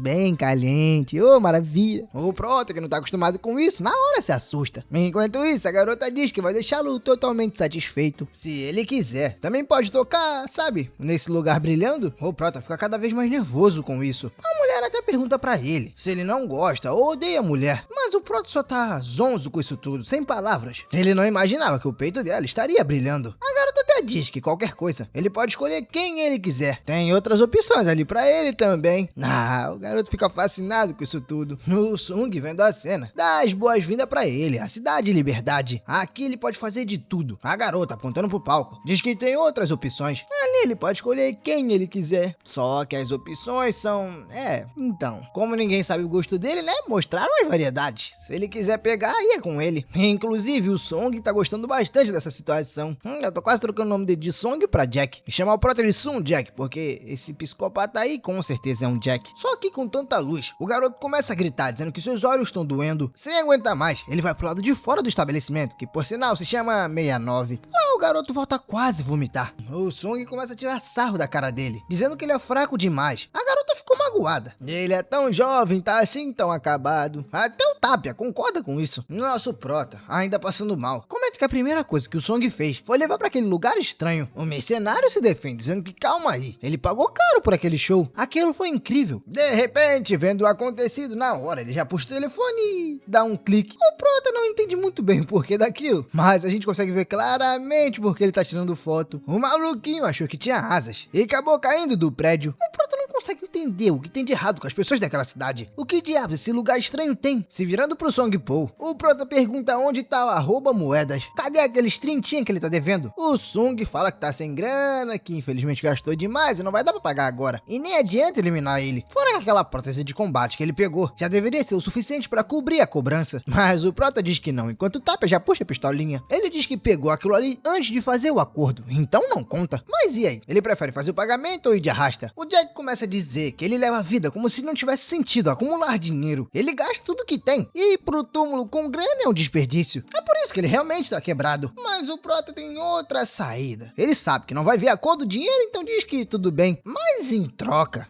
bem caliente. Oh, maravilha. O Prota, que não tá acostumado com isso, na hora se assusta. Enquanto isso, a garota diz que vai deixá-lo totalmente satisfeito, se ele quiser. Também pode tocar, sabe, nesse lugar brilhando. O Prota fica cada vez mais nervoso com isso. A mulher até pergunta pra ele se ele não gosta ou odeia a mulher. Mas o Prota só tá zonzo com isso tudo, sem palavras. Ele não imaginava que o peito dela estaria brilhando. A garota até prota diz que qualquer coisa, ele pode escolher quem ele quiser. Tem outras opções ali pra ele também. O garoto fica fascinado com isso tudo. O Sung, vendo a cena, dá as boas-vindas pra ele, a cidade de liberdade. Aqui ele pode fazer de tudo. A garota, apontando pro palco, diz que tem outras opções. Ali ele pode escolher quem ele quiser. Só que as opções são... Então, como ninguém sabe o gosto dele, né? Mostraram as variedades. Se ele quiser pegar, aí é com ele. Inclusive, o Song tá gostando bastante dessa situação. Eu tô quase trocando o nome dele de Song pra Jack. E chamar o prota de Sun Jack, porque esse psicopata aí com certeza é um Jack. Só que com tanta luz, o garoto começa a gritar, dizendo que seus olhos estão doendo. Sem aguentar mais, ele vai pro lado de fora do estabelecimento, que por sinal se chama 69. Lá o garoto volta a quase vomitar. O Song começa a tirar sarro da cara dele, dizendo que ele é fraco demais. A garota ficou magoada. Ele é tão jovem, tá assim tão acabado. Até o Tapia concorda com isso. Nosso prota, ainda passando mal, comenta que a primeira coisa que o Song fez foi levar pra aquele lugar estranho. O mercenário se defende, dizendo que calma aí, ele pagou caro por aquele show. Aquilo foi incrível. De repente, vendo o acontecido, na hora ele já puxa o telefone e dá um clique. O prota não entende muito bem o porquê daquilo, mas a gente consegue ver claramente porque ele tá tirando foto. O maluquinho achou que tinha asas e acabou caindo do prédio. O prota não consegue entender o que tem de errado com as pessoas daquela cidade. O que diabos esse lugar estranho tem? Se virando pro Song Paul, o prota pergunta onde tá o @moedas. Cadê aqueles trintinha que ele tá devendo? O Sung fala que tá sem grana, que infelizmente gastou demais e não vai dar pra pagar agora. E nem adianta eliminar ele. Fora que aquela prótese de combate que ele pegou já deveria ser o suficiente pra cobrir a cobrança. Mas o prota diz que não, enquanto o Tapia já puxa a pistolinha. Ele diz que pegou aquilo ali antes de fazer o acordo, então não conta. Mas e aí? Ele prefere fazer o pagamento ou ir de arrasta? O Jack começa a dizer que ele leva a vida como se não tivesse sentido acumular dinheiro. Ele gasta tudo que tem. E ir pro túmulo com grana é um desperdício. É por isso que ele realmente tá quebrado. Mas o prota tem outra saída. Ele sabe que não vai ver a cor do dinheiro, então diz que tudo bem. Mas em troca,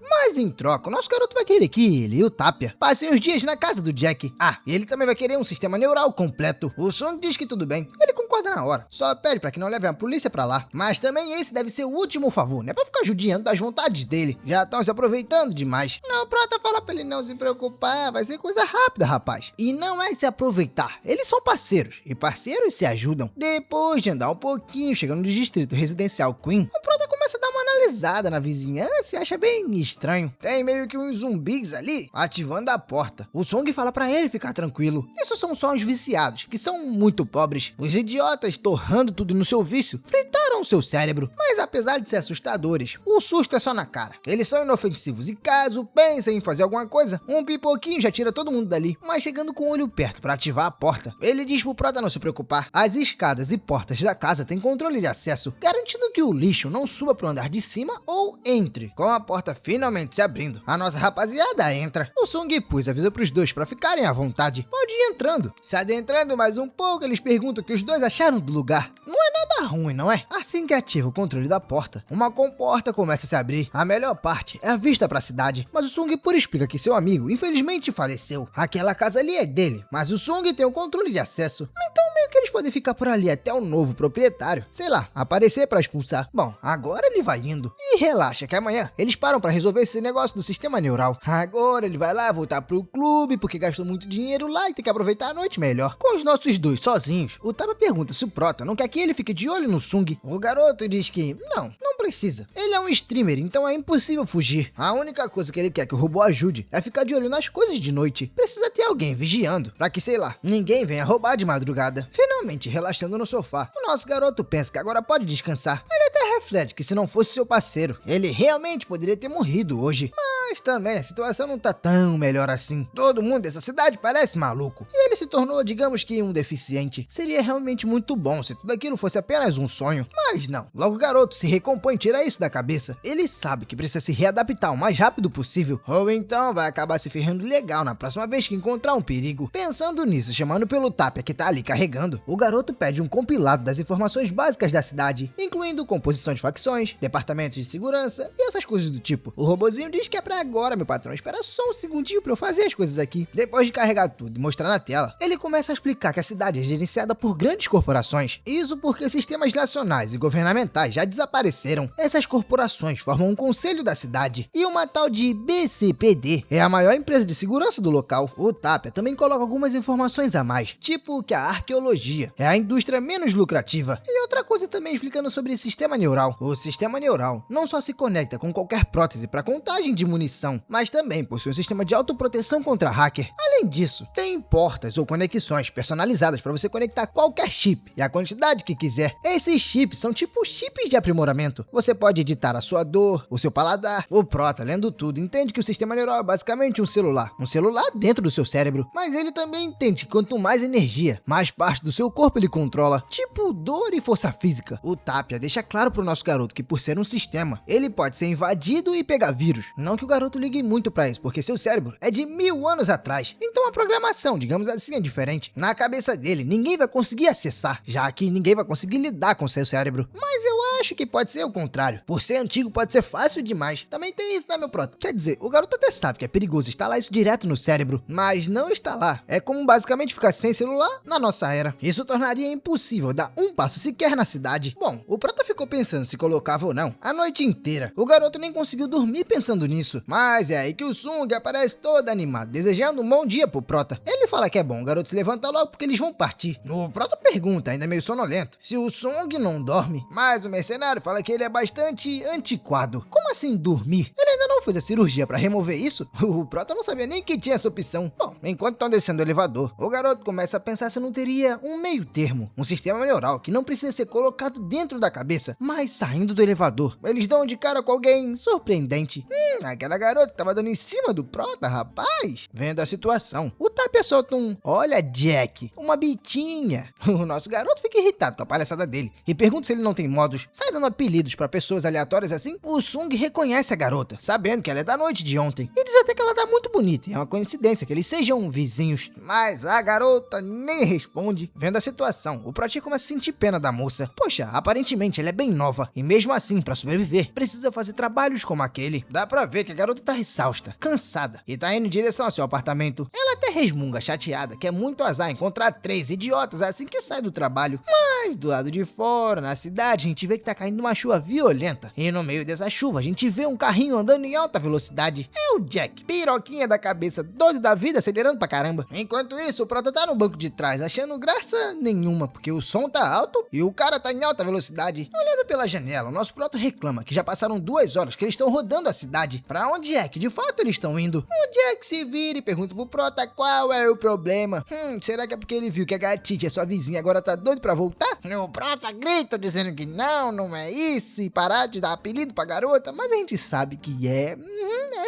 o nosso garoto vai querer que ele e o Tapia passem os dias na casa do Jack. E ele também vai querer um sistema neural completo. O Song diz que tudo bem. Ele concorda na hora. Só pede pra que não levem a polícia pra lá. Mas também esse deve ser o último favor, né? Pra ficar judiando das vontades dele. Já estão se aproveitando demais. Não, o prota fala pra ele não se preocupar. Vai ser coisa rápida, rapaz. E não é se aproveitar. Eles são parceiros. E parceiros se ajudam. Depois de andar um pouquinho, chegando no distrito residencial Queen, o prota começa a dar uma analisada na vizinhança e acha bem estranho. Tem meio que uns zumbis ali ativando a porta. O Song fala pra ele ficar tranquilo. Isso são só os viciados, que são muito pobres. Os idiotas, torrando tudo no seu vício, fritaram seu cérebro. Mas apesar de ser assustadores, o susto é só na cara. Eles são inofensivos e caso pensem em fazer alguma coisa, um pipoquinho já tira todo mundo dali. Mas chegando com o olho perto pra ativar a porta, ele diz pro prota não se preocupar. As escadas e portas da casa têm controle de acesso, garantindo que o lixo não suba pro andar de cima ou entre. Com a porta finalmente se abrindo, a nossa rapaziada entra. O Sung Pus avisa pros dois pra ficarem à vontade. Pode ir entrando. Se adentrando mais um pouco, eles perguntam o que os dois acharam do lugar. Não é nada ruim, não é? Assim que ativa o controle da porta, uma comporta começa a se abrir. A melhor parte é a vista pra cidade, mas o Sung Pur explica que seu amigo infelizmente faleceu. Aquela casa ali é dele, mas o Sung tem o controle de acesso. Então meio que eles podem ficar por ali até o novo proprietário, sei lá, aparecer pra expulsar. Bom, agora ele vai indo. E relaxa que amanhã eles param pra resolver esse negócio do sistema neural. Agora ele vai lá voltar pro clube porque gastou muito dinheiro lá e tem que aproveitar a noite melhor. Com os nossos dois sozinhos, o Taba pergunta se o prota não quer que ele fique de olho no Sung. O garoto diz que não precisa. Ele é um streamer, então é impossível fugir. A única coisa que ele quer que o robô ajude é ficar de olho nas coisas de noite. Precisa ter alguém vigiando, pra que, sei lá, ninguém venha roubar de madrugada. Finalmente, relaxando no sofá, o nosso garoto pensa que agora pode descansar. Ele até reflete que se não fosse seu parceiro, ele realmente poderia ter morrido hoje. Mas também a situação não tá tão melhor assim. Todo mundo dessa cidade parece maluco. E ele se tornou, digamos que, um deficiente. Seria realmente muito bom se tudo aquilo fosse apenas um sonho. Mas não. Logo o garoto se recompõe e tira isso da cabeça. Ele sabe que precisa se readaptar o mais rápido possível. Ou então vai acabar se ferrando legal na próxima vez que encontrar um perigo. Pensando nisso, chamando pelo Tapia que tá ali carregando, o garoto pede um compilado das informações básicas da cidade, incluindo composição de facções, departamentos de segurança e essas coisas do tipo. O robozinho diz que é pra Agora, meu patrão, espera só um segundinho pra eu fazer as coisas aqui. Depois de carregar tudo e mostrar na tela, ele começa a explicar que a cidade é gerenciada por grandes corporações. Isso porque sistemas nacionais e governamentais já desapareceram. Essas corporações formam um conselho da cidade. E uma tal de BCPD é a maior empresa de segurança do local. O Tapia também coloca algumas informações a mais, tipo que a arqueologia é a indústria menos lucrativa. E outra coisa também explicando sobre o sistema neural. O sistema neural não só se conecta com qualquer prótese para contagem de munição, mas também possui um sistema de autoproteção contra hacker. Além disso, tem portas ou conexões personalizadas para você conectar qualquer chip e a quantidade que quiser. Esses chips são tipo chips de aprimoramento. Você pode editar a sua dor, o seu paladar. O Prota, lendo tudo, entende que o sistema neural é basicamente um celular dentro do seu cérebro, mas ele também entende que quanto mais energia, mais parte do seu corpo ele controla, tipo dor e força física. O Tapia deixa claro pro nosso garoto que por ser um sistema, ele pode ser invadido e pegar vírus. Não que o garoto ligue muito pra isso, porque seu cérebro é de 1000 anos atrás, então a programação, digamos assim, é diferente. Na cabeça dele, ninguém vai conseguir acessar, já que ninguém vai conseguir lidar com seu cérebro. Mas eu acho que pode ser o contrário. Por ser antigo, pode ser fácil demais. Também tem isso, né, meu Prota? Quer dizer, o garoto até sabe que é perigoso instalar isso direto no cérebro, mas não instalar é como basicamente ficar sem celular na nossa era. Isso tornaria impossível dar um passo sequer na cidade. Bom, o Prota ficou pensando se colocava ou não a noite inteira. O garoto nem conseguiu dormir pensando nisso. Mas é aí que o Sung aparece todo animado, desejando um bom dia pro Prota. Ele fala que é bom o garoto se levantar logo porque eles vão partir. O Prota pergunta, ainda meio sonolento, se o Sung não dorme. Mas o mercenário fala que ele é bastante antiquado. Como assim dormir? Ele ainda não fez a cirurgia pra remover isso? O Prota não sabia nem que tinha essa opção. Bom, enquanto estão descendo o elevador, o garoto começa a pensar se não teria um meio termo, um sistema neural que não precisa ser colocado dentro da cabeça, mas saindo do elevador. Eles dão de cara com alguém surpreendente. Aquela garota que tava dando em cima do Prota, rapaz. Vendo a situação, o Tapia solta um "Olha, Jack, uma bitinha". O nosso garoto fica irritado com a palhaçada dele e pergunta se ele não tem modos. Sai dando apelidos pra pessoas aleatórias assim. O Sung reconhece a garota, sabendo que ela é da noite de ontem, e diz até que ela tá muito bonita, e é uma coincidência que eles sejam vizinhos. Mas a garota nem responde. Vendo a situação, o Proti começa a sentir pena da moça. Poxa, aparentemente ela é bem nova, e mesmo assim, pra sobreviver, precisa fazer trabalhos como aquele. Dá pra ver que a garota tá exausta, cansada, e tá indo em direção ao seu apartamento. Ela até resmunga, chateada, que é muito azar encontrar 3 idiotas assim que sai do trabalho. Mas do lado de fora, na cidade, a gente vê que tá caindo uma chuva violenta. E no meio dessa chuva, a gente vê um carrinho andando em alta velocidade. É o Jack, piroquinha da cabeça, doido da vida, acelerando pra caramba. Enquanto isso, o Prota tá no banco de trás, achando graça nenhuma, porque o som tá alto e o cara tá em alta velocidade. Olhando pela janela, o nosso Prota reclama que já passaram 2 horas que eles estão rodando a cidade. Pra onde é que de fato eles estão indo? O Jack se vira e pergunta pro Prota qual é o problema. Será que é porque ele viu que a gatita, sua vizinha, agora tá doido pra voltar? O Prota grita dizendo que não é isso, e parar de dar apelido pra garota, mas a gente sabe que é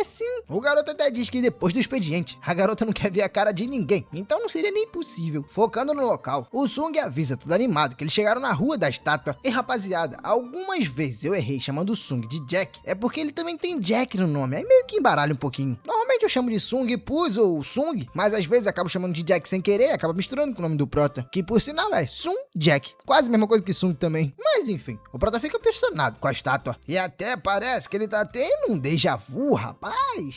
sim. O garoto até diz que depois do expediente, a garota não quer ver a cara de ninguém, então não seria nem possível. Focando no local, o Sung avisa todo animado que eles chegaram na rua da estátua. E rapaziada, algumas vezes eu errei chamando o Sung de Jack, é porque ele também tem Jack no nome, aí meio que embaralha um pouquinho. Normalmente eu chamo de Sung Pus ou Sung, mas às vezes acabo chamando de Jack sem querer, acaba misturando com o nome do Prota, que por sinal é Sung Jack, quase a mesma coisa que Sung também. Mas enfim, o Prota fica impressionado com a estátua, e até parece que ele tá tendo um déjà vu, rapaz.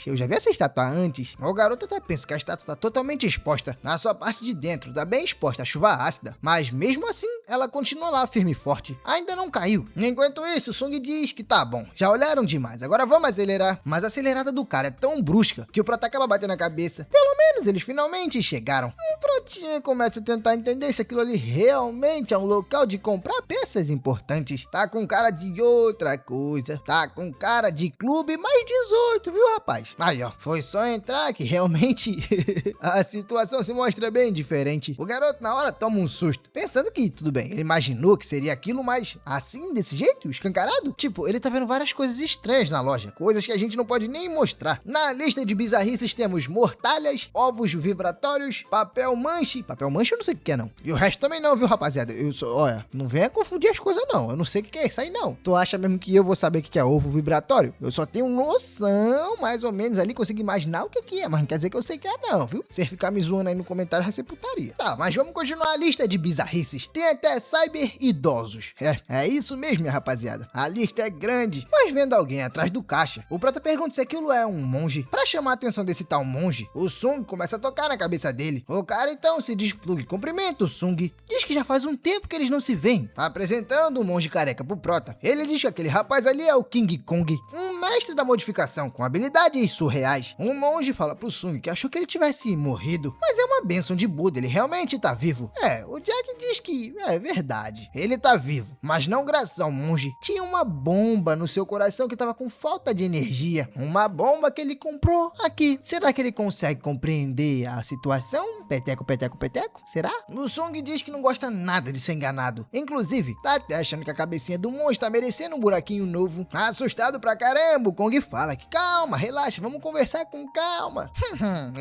Eu já vi essa estátua antes. O garoto até pensa que a estátua tá totalmente exposta. Na sua parte de dentro, tá bem exposta à chuva ácida, mas mesmo assim, ela continua lá firme e forte. Ainda não caiu. Enquanto isso, o Sung diz que tá bom, já olharam demais, agora vamos acelerar. Mas a acelerada do cara é tão brusca que o Prota acaba batendo a cabeça. Pelo menos eles finalmente chegaram. O Protinha começa a tentar entender se aquilo ali realmente é um local de comprar peças importantes. Tá com cara de outra coisa. Tá com cara de clube mais 18, viu, rapaz? Aí, ó, foi só entrar que realmente a situação se mostra bem diferente. O garoto na hora toma um susto, pensando que tudo bem, ele imaginou que seria aquilo, mas assim, desse jeito, escancarado? Tipo, ele tá vendo várias coisas estranhas na loja, coisas que a gente não pode nem mostrar. Na lista de bizarrices temos mortalhas, ovos vibratórios, papel manche eu não sei o que é não, e o resto também não, viu, rapaziada? Olha, não venha confundir as coisas não, eu não sei o que é isso aí não. Tu acha mesmo que eu vou saber o que é ovo vibratório? Eu só tenho noção, mais ou menos ali, consigo imaginar o que é, mas não quer dizer que eu sei que é não, viu? Se ficar me zoando aí no comentário vai ser putaria. Tá, mas vamos continuar a lista de bizarrices. Tem aqui meta é cyber-idosos. É isso mesmo, minha rapaziada. A lista é grande, mas vendo alguém atrás do caixa, o prota pergunta se aquilo é um monge. Pra chamar a atenção desse tal monge, o Sung começa a tocar na cabeça dele. O cara então se despluga e cumprimenta o Sung. Diz que já faz um tempo que eles não se veem, apresentando o monge careca pro prota. Ele diz que aquele rapaz ali é o King Kong, um mestre da modificação com habilidades surreais. Um monge fala pro Sung que achou que ele tivesse morrido, mas é uma bênção de Buda, ele realmente tá vivo. O Jack diz que é verdade, ele tá vivo, mas não graças ao monge. Tinha uma bomba no seu coração que tava com falta de energia, uma bomba que ele comprou aqui. Será que ele consegue compreender a situação? Peteco, peteco, peteco? Será? O Sung diz que não gosta nada de ser enganado, inclusive tá até achando que a cabecinha do monge tá merecendo um buraquinho novo. Assustado pra caramba, o Kong fala que calma, relaxa, vamos conversar com calma.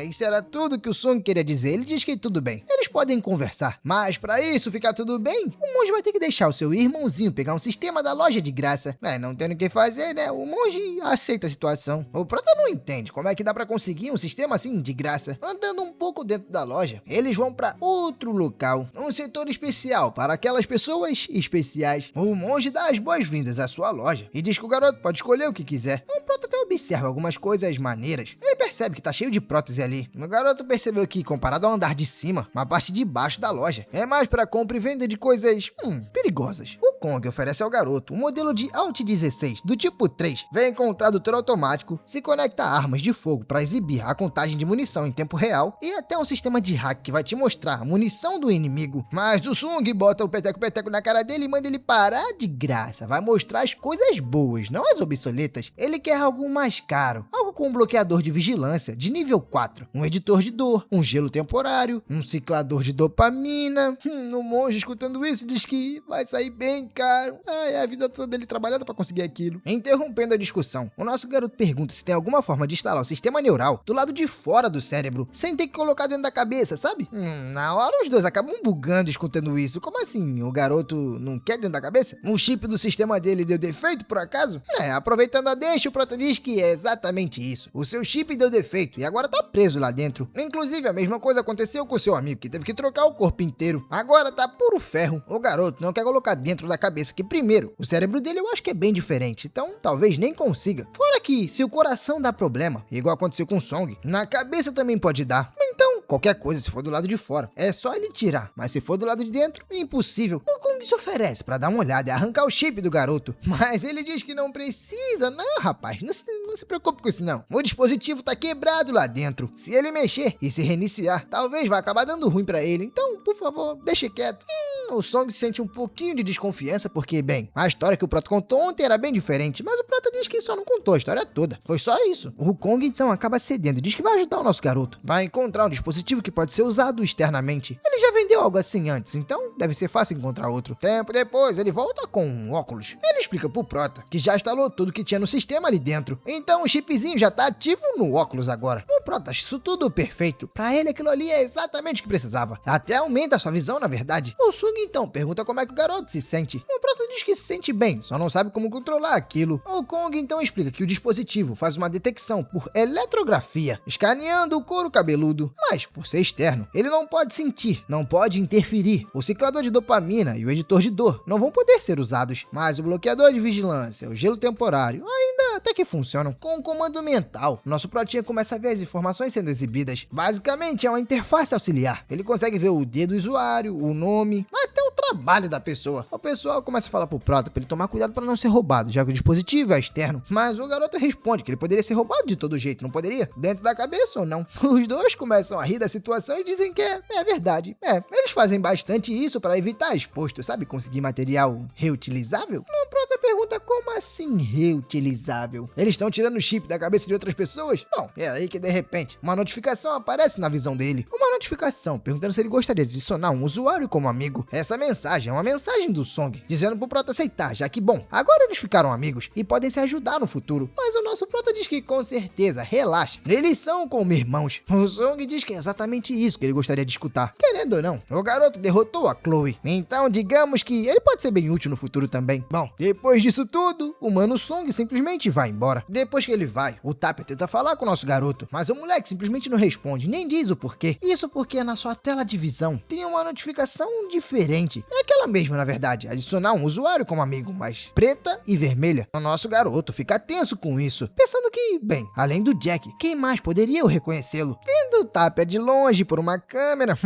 Isso era tudo que o Sung queria dizer. Ele diz que tudo bem, eles podem conversar, mas pra isso ficar tudo bem, o monge vai ter que deixar o seu irmãozinho pegar um sistema da loja de graça. Não tendo o que fazer, né? O monge aceita a situação. O prota não entende como é que dá pra conseguir um sistema assim de graça. Andando um pouco dentro da loja, eles vão pra outro local, um setor especial para aquelas pessoas especiais. O monge dá as boas-vindas à sua loja e diz que o garoto pode escolher o que quiser. O prota até observa algumas coisas maneiras. Ele percebe que tá cheio de prótese ali. O garoto percebeu que, comparado ao andar de cima, uma parte de baixo da loja é mais para compra e venda de coisas perigosas. O Kong oferece ao garoto um modelo de Alt 16 do tipo 3, vem com um tradutor automático, se conecta a armas de fogo para exibir a contagem de munição em tempo real e até um sistema de hack que vai te mostrar a munição do inimigo. Mas o Sung bota o peteco-peteco na cara dele e manda ele parar de graça. Vai mostrar as coisas boas, não as obsoletas. Ele quer algo mais caro, algo com um bloqueador de vigilância de nível 4, um editor de dor, um gelo temporário, um ciclador de dopamina. O monge, escutando isso, diz que vai sair bem caro. A vida toda dele trabalhando pra conseguir aquilo. Interrompendo a discussão, o nosso garoto pergunta se tem alguma forma de instalar o sistema neural do lado de fora do cérebro, sem ter que colocar dentro da cabeça, sabe? Na hora os dois acabam bugando escutando isso. Como assim? O garoto não quer dentro da cabeça? O chip do sistema dele deu defeito, por acaso? Aproveitando a deixa, o prota diz que é exatamente isso. O seu chip deu defeito e agora tá preso lá dentro. Inclusive, a mesma coisa aconteceu com o seu amigo, que teve que trocar o corpo inteiro. Agora tá puro ferro. O garoto não quer colocar dentro da cabeça que, primeiro, o cérebro dele eu acho que é bem diferente, então talvez nem consiga. Fora que, se o coração dá problema, igual aconteceu com o Song, na cabeça também pode dar. Então, qualquer coisa se for do lado de fora, é só ele tirar, mas se for do lado de dentro, é impossível. O Kong se oferece pra dar uma olhada e arrancar o chip do garoto, mas ele diz que não precisa. Não, rapaz, não se preocupe com isso não. O dispositivo tá quebrado lá dentro. Se ele mexer e se reiniciar, talvez vá acabar dando ruim pra ele, então, por favor, deixe quieto. O Song sente um pouquinho de desconfiança porque, bem, a história que o Prota contou ontem era bem diferente, mas o Prota diz que só não contou a história toda. Foi só isso. O Kong então acaba cedendo e diz que vai ajudar o nosso garoto. Vai encontrar um dispositivo que pode ser usado externamente. Ele já vendeu algo assim antes, então deve ser fácil encontrar outro. Tempo depois, ele volta com um óculos. Ele explica pro Prota que já instalou tudo que tinha no sistema ali dentro. Então o chipzinho já tá ativo no óculos agora. O Prota acha isso tudo perfeito. Pra ele aquilo ali é exatamente o que precisava. Até aumenta a sua visão, na verdade. O Sung então pergunta como é que o garoto se sente. O Prota diz que se sente bem, só não sabe como controlar aquilo. O Kong então explica que o dispositivo faz uma detecção por eletrografia, escaneando o couro cabeludo. Mas, por ser externo, ele não pode sentir, não pode interferir. O ciclador de dopamina e o editor de dor não vão poder ser usados, mas o bloqueador de vigilância, o gelo temporário, ainda até que funcionam. Com o comando mental, nosso protinha começa a ver as informações sendo exibidas. Basicamente, é uma interface auxiliar. Ele consegue ver o dedo do usuário, o nome, até o trabalho da pessoa. O pessoal começa a falar pro Prota pra ele tomar cuidado para não ser roubado, já que o dispositivo é externo. Mas o garoto responde que ele poderia ser roubado de todo jeito, não poderia? Dentro da cabeça ou não? Os dois começam a rir da situação e dizem que é verdade. Eles fazem bastante isso para evitar exposto, sabe? Conseguir material reutilizável? O Prota pergunta como assim reutilizável? Eles estão tirando o chip da cabeça de outras pessoas? Bom, é aí que de repente uma notificação aparece na visão dele. Uma notificação perguntando se ele gostaria de adicionar um usuário como amigo. Essa mensagem é uma mensagem do Song, dizendo pro Prota aceitar, já que, bom, agora eles ficaram amigos e podem se ajudar no futuro. Mas o nosso Prota diz que com certeza, relaxa, eles são como irmãos. O Song diz que é exatamente isso que ele gostaria de escutar. Querendo ou não, o garoto derrotou a Chloe, então digamos que ele pode ser bem útil no futuro também. Bom, depois disso tudo, o Mano Song simplesmente vai embora. Depois que ele vai, o Tapper tenta falar com o nosso garoto, mas o moleque simplesmente não responde, nem diz o porquê. Isso porque na sua tela de visão tem uma notificação diferente. É aquela mesma, na verdade, adicionar um usuário como amigo, mas preta e vermelha. O nosso garoto fica tenso com isso, pensando que, bem, além do Jack, quem mais poderia eu reconhecê-lo? Vendo o Tapia de longe por uma câmera,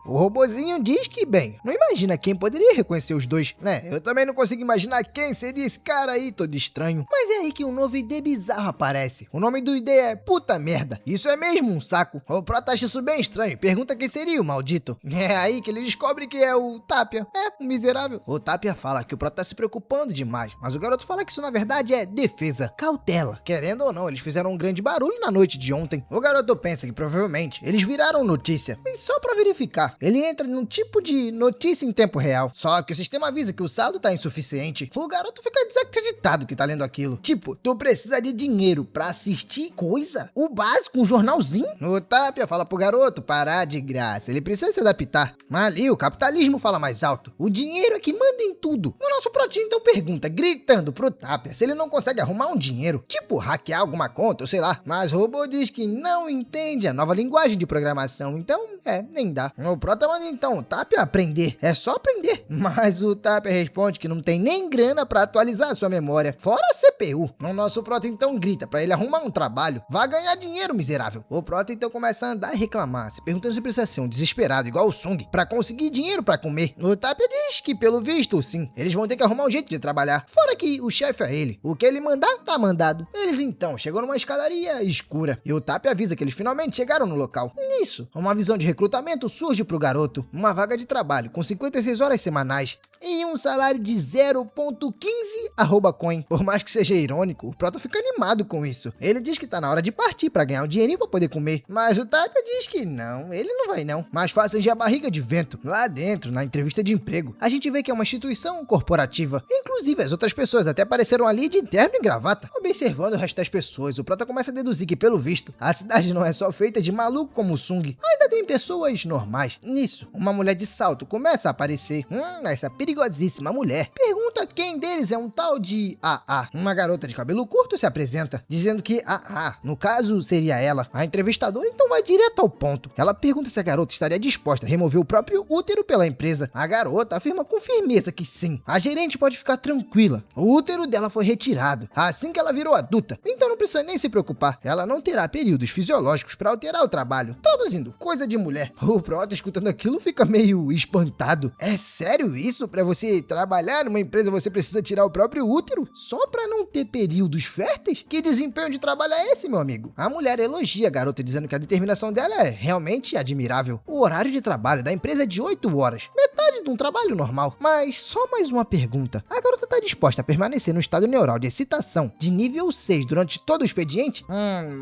o robozinho diz que, bem, não imagina quem poderia reconhecer os dois, né? Eu também não consigo imaginar quem seria esse cara aí todo estranho. Mas é aí que um novo ID bizarro aparece. O nome do ID é Puta Merda. Isso é mesmo um saco. O Prota acha isso bem estranho e pergunta quem seria o maldito. É aí que ele descobre que é o Tapia. É, um miserável. O Tapia fala que o Prota tá se preocupando demais, mas o garoto fala que isso na verdade é defesa, cautela. Querendo ou não, eles fizeram um grande barulho na noite de ontem. O garoto pensa que provavelmente eles viraram notícia. E só pra verificar, ele entra num tipo de notícia em tempo real. Só que o sistema avisa que o saldo tá insuficiente. O garoto fica desacreditado que tá lendo aquilo. Tipo, tu precisa de dinheiro pra assistir coisa? O básico, um jornalzinho? O Tapia fala pro garoto parar de graça. Ele precisa se adaptar. Mas ali o capitalismo fala mais alto. O dinheiro é que manda em tudo. O nosso Protinho então pergunta, gritando pro Tapia, se ele não consegue arrumar um dinheiro. Tipo, hackear alguma conta, ou sei lá. Mas o robô diz que não entende a nova linguagem de programação. Então, nem dá. O Prota manda então o Tapia aprender. É só aprender. Mas o Tapia responde que não tem nem grana pra atualizar a sua memória. Fora a CPU. O nosso Prota então grita pra ele arrumar um trabalho. Vá ganhar dinheiro, miserável. O Prota então começa a andar e reclamar, se perguntando se precisa ser um desesperado igual o Sung pra conseguir dinheiro pra comer. O Tapia diz que, pelo visto, sim, eles vão ter que arrumar um jeito de trabalhar. Fora que o chefe é ele. O que ele mandar, tá mandado. Eles então chegam numa escadaria escura e o Tapia avisa que eles finalmente chegaram no local. Nisso, uma visão de recrutamento surge pro garoto. Uma vaga de trabalho com 56 horas semanais e um salário de 0,15 coin. Por mais que seja irônico, o Prota fica animado com isso. Ele diz que tá na hora de partir pra ganhar um dinheirinho pra poder comer. Mas o Tapia diz que não, ele não vai não. Mas faça encher a barriga de vento. Lá dentro, na entrevista de emprego, a gente vê que é uma instituição corporativa. Inclusive, as outras pessoas até apareceram ali de terno e gravata. Observando o resto das pessoas, o Prota começa a deduzir que, pelo visto, a cidade não é só feita de maluco como o Sung. Ainda tem pessoas normais. Nisso, uma mulher de salto começa a aparecer. Essa perigosíssima mulher pergunta quem deles é um tal de AA. Uma garota de cabelo curto se apresenta, dizendo que AA, no caso, seria ela. A entrevistadora então vai direto ao ponto. Ela pergunta se a garota estaria disposta a remover o próprio útero pela empresa. A garota afirma com firmeza que sim. A gerente pode ficar tranquila. O útero dela foi retirado assim que ela virou adulta, então não precisa nem se preocupar. Ela não terá períodos fisiológicos para alterar o trabalho. Traduzindo, coisa de mulher. O Prota, escutando aquilo, fica meio espantado. É sério isso? Pra você trabalhar numa empresa, você precisa tirar o próprio útero? Só pra não ter períodos férteis? Que desempenho de trabalho é esse, meu amigo? A mulher elogia a garota, dizendo que a determinação dela é realmente admirável. O horário de trabalho da empresa é de 8 horas. Metade de um trabalho normal. Mas só mais uma pergunta. A garota tá disposta a permanecer no estado neural de excitação de nível 6 durante todo o expediente?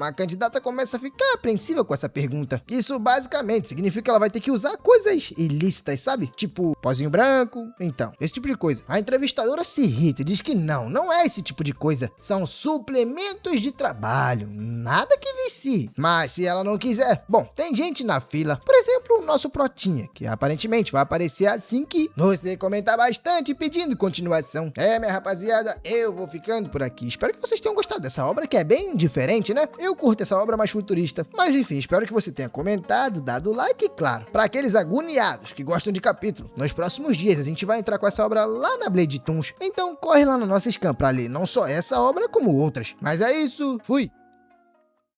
A candidata começa a ficar apreensiva com essa pergunta. Isso basicamente significa que ela vai ter que usar coisas ilícitas, sabe? Tipo, pozinho branco. Então, esse tipo de coisa. A entrevistadora se irrita e diz que não é esse tipo de coisa. São suplementos de trabalho. Nada que vicie. Mas se ela não quiser, bom, tem gente na fila. Por exemplo, o nosso Protinha, que aparentemente vai aparecer assim que você comentar bastante pedindo continuação. Minha rapaziada, eu vou ficando por aqui. Espero que vocês tenham gostado dessa obra, que é bem diferente, né? Eu curto essa obra mais futurista. Mas enfim, espero que você tenha comentado, dado like e, claro, para aqueles agoniados que gostam de capítulo, nos próximos dias a gente vai entrar com essa obra lá na Blade Toons. Então corre lá na nossa Scam pra ler não só essa obra, como outras. Mas é isso, fui!